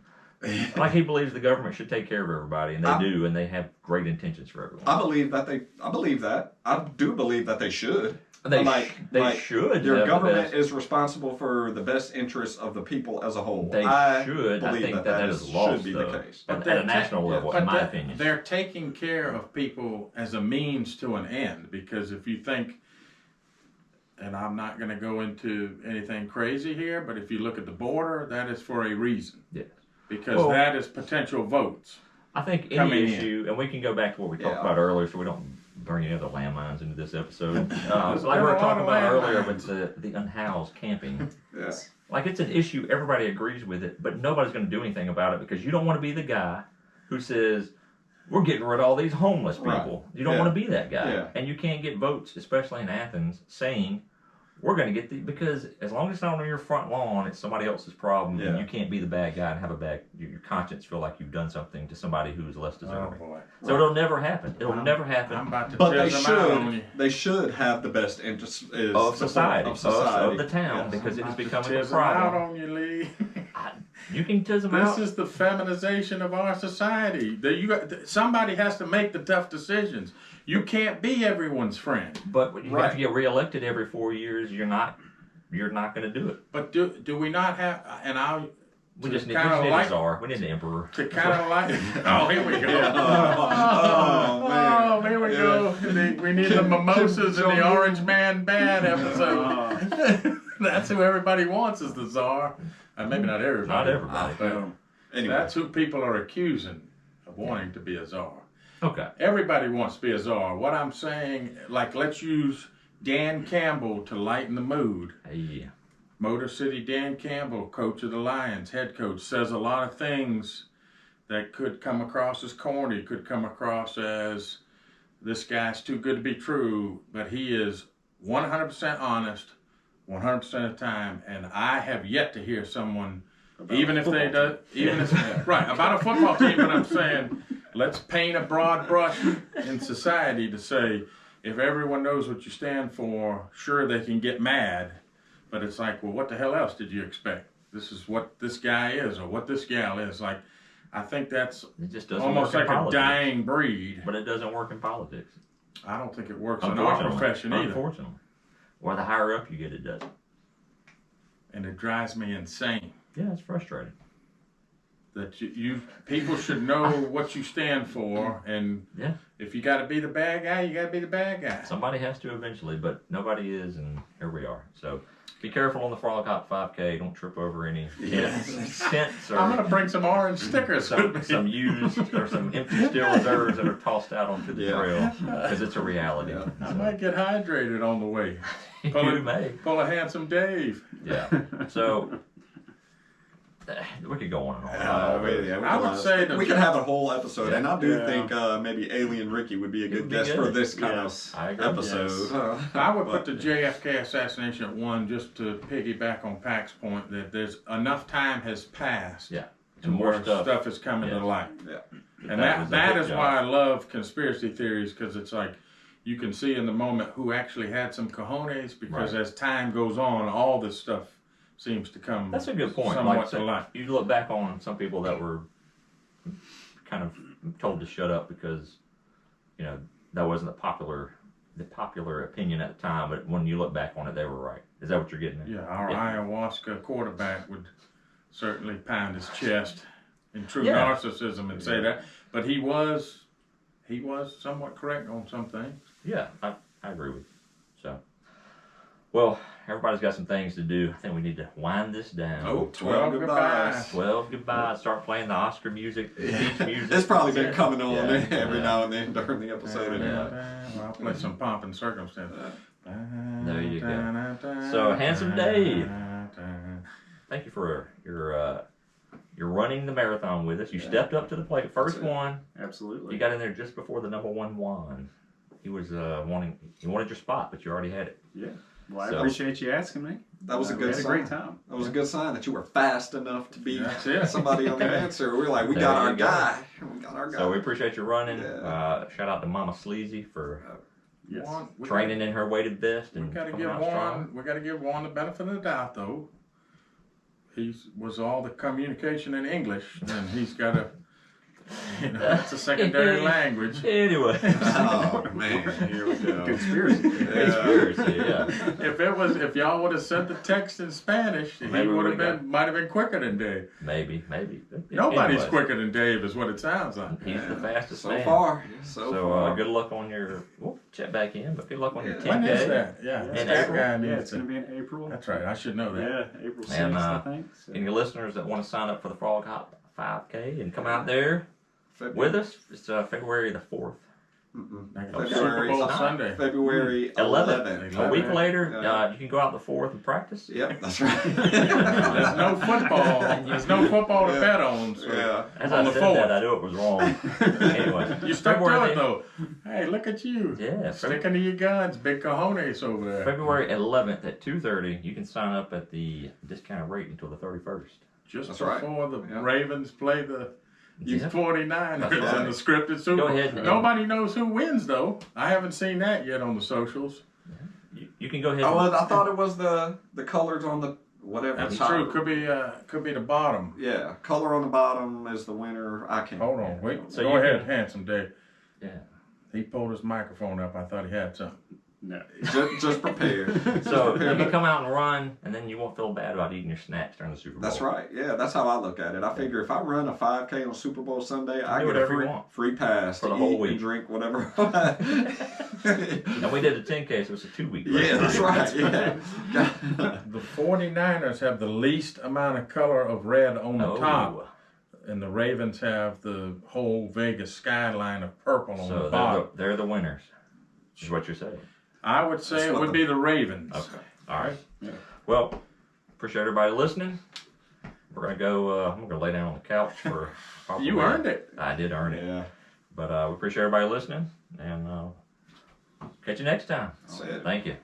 Like he believes the government should take care of everybody, and they do, and they have great intentions for everyone. I believe that. I do believe that they should. They Like, should. Your have the government best- is responsible for the best interests of the people as a whole. They I should. I believe think that is lost, should be though. the case. At a national level, in my opinion. They're taking care of people as a means to an end. Because if you think, and I'm not going to go into anything crazy here, but if you look at the border, that is for a reason. Yes. Because that is potential votes. I think any coming in. issue, and we can go back to what we talked Yeah. about earlier, so we don't bring any other landmines into this episode. There's Like been we a were lot talking of about earlier landmines. with the unhoused camping. Yeah. Like it's an issue, everybody agrees with it, but nobody's going to do anything about it because you don't want to be the guy who says, we're getting rid of all these homeless people. Right. You don't Yeah. want to be that guy. Yeah. And you can't get votes, especially in Athens, saying, we're going to get the, because as long as it's not on your front lawn, it's somebody else's problem. Yeah. And you can't be the bad guy and have your conscience feel like you've done something to somebody who's less Oh deserving. boy. So it'll never happen. It'll never happen. I'm about to But they jizz them out on you. should. They should have the best interest of society, of the town, Yes. because it is becoming a Jizz them out problem. on you, Lee. You can tease them This out. is the feminization of our society. Somebody has to make the tough decisions. You can't be everyone's friend. But you Right. have to get reelected every 4 years. You're not going to do it. But do we not have? And I We just need kinda a like- czar. We need an emperor. to kind of like. Oh, here we go. Oh, man. Oh, here we go. We need the mimosas and the Orange Man Bad episode. That's who everybody wants is the czar. Maybe not everybody. Not everybody. But Anyway. that's who people are accusing of wanting to be a czar. Okay. Everybody wants to be a czar. What I'm saying, like, let's use Dan Campbell to lighten the mood. Hey. Motor City Dan Campbell, coach of the Lions, head coach, says a lot of things that could come across as corny, could come across as this guy's too good to be true, but he is 100% honest 100% of the time, and I have yet to hear someone, even if they do, even if, right, about a football team, but I'm saying, let's paint a broad brush in society to say, if everyone knows what you stand for, sure they can get mad, but it's like, well, what the hell else did you expect? This is what this guy is, or what this gal is. Like, I think that's It just doesn't almost work like in a politics. dying breed. But it doesn't work in politics. I don't think it works in our profession either. Unfortunately. Or the higher up you get, it doesn't. And it drives me insane Yeah, it's frustrating. that you people should know what you stand for, and Yeah. if you got to be the bad guy, you got to be the bad guy. Somebody has to eventually, but nobody is, and here we are. So be careful on the Frolic Hop 5K. Don't trip over any tents I'm or gonna bring some orange stickers with me. some used or some empty steel reserves that are tossed out onto the Yeah. trail because it's a reality. Yeah. I So, might get hydrated on the way. you may. Pull a handsome Dave. Yeah. So we could go on and on. I would say that we could have a whole episode, Yeah. and I do Yeah. think maybe Alien Ricky would be a It good would be guest good. for this kind Yes. I of agree. episode. I would But- put the JFK assassination at one, just to piggyback on Pac's point that there's enough time has passed. Yeah. To And more where stuff. is coming Yeah. to light. Yeah. And That was a that good is job. why I love conspiracy theories, because it's like you can see in the moment who actually had some cojones, because Right. as time goes on, all this stuff seems to come That's a good point. somewhat Like, to so light. you look back on some people that were kind of told to shut up because, that wasn't the popular opinion at the time. But when you look back on it, they were right. Is that what you're getting at? Yeah, our Yeah. ayahuasca quarterback would certainly pound his chest in true Yeah. narcissism and say that. But he was somewhat correct on some things. Yeah, I agree with you. So, well, everybody's got some things to do. I think we need to wind this down. Oh, 12 goodbyes. 12 goodbyes. Start playing the Oscar music, the beach music. It's probably been coming on Yeah, every yeah. now and then during the episode. Yeah. Well, I'll play some pomp and circumstance. There you go. So, Handsome Dave. Thank you for your running the marathon with us. You stepped up to the plate. First That's it. one. Absolutely. You got in there just before the number one won. He was he wanted your spot, but you already had it. Yeah. Well, I So- appreciate you asking me. That was a We good had sign. a great time. That was a good sign that you were fast enough to beat That's it. somebody on the answer. We were like, we There got you our go. guy. We got our guy. So we appreciate you running. Yeah. Shout out to Mama Sleezy for Yes. training in her weighted vest We and gotta coming give out Juan. strong. We gotta give Juan the benefit of the doubt, though. He was all the communication in English, and he's got a. It's a secondary language. Anyway, Oh man, here we go. Conspiracy. conspiracy. Yeah. If y'all would have sent the text in Spanish, he Maybe we would have would've might have been quicker than Dave. Maybe. Nobody's Anyway, quicker than Dave, is what it sounds like. He's the fastest So man. far, So far. good luck on your. We'll check back in, but good luck on your 10K. When is that? Yeah, In that April? guy Yeah, needs it's going to. to be in April. That's right. I should know that. Yeah, April 6th, And, I think. So. Any listeners that want to sign up for the Frog Hop 5K and come out there February. with us, it's February the 4th. Like Okay. Super Bowl It's Sunday. February 11th. 11th. A week later, Yeah. you can go out the 4th and practice. Yep, that's right. There's no football. There's no football to bet on. So. Yeah. As On I the said 4th. that, I knew it was wrong. Anyway, You stuck to February it though. Hey, look at you. Yeah, Sticking to your guns. Big cojones over there. February 11th at 2:30. You can sign up at the discounted rate until the 31st. Just That's right. before the Yeah. Ravens play the Yeah. 49ers That's right. in the scripted Super Go Bowl. ahead and- Nobody knows who wins though. I haven't seen that yet on the socials. You can go ahead. Oh, and, well, I thought it was the colors on the whatever. That's top. true. Could be the bottom. Yeah, color on the bottom is the winner. I can't. Hold on. Wait. So Go you ahead, can- handsome Dave. Yeah. He pulled his microphone up. I thought he had something. No. Just prepare. So you can come out and run, and then you won't feel bad about eating your snacks during the Super Bowl. That's right. Yeah, that's how I look at it. I figure if I run a 5K on Super Bowl Sunday, I Do get a whatever you want. free pass For to the whole eat week. and drink whatever. And we did a 10K, so it's a 2-week. race. Yeah, that's right. Yeah. The 49ers have the least amount of color of red on the top, and the Ravens have the whole Vegas skyline of purple on the So bottom. they're the winners. Is what you're saying. I would say That's it what would the- be the Ravens. Okay. All right. Yeah. Well, appreciate everybody listening. We're gonna go. I'm gonna lay down on the couch for. Probably, You earned it. I did earn it. Yeah. But we appreciate everybody listening, and catch you next time. That's it. Thank you.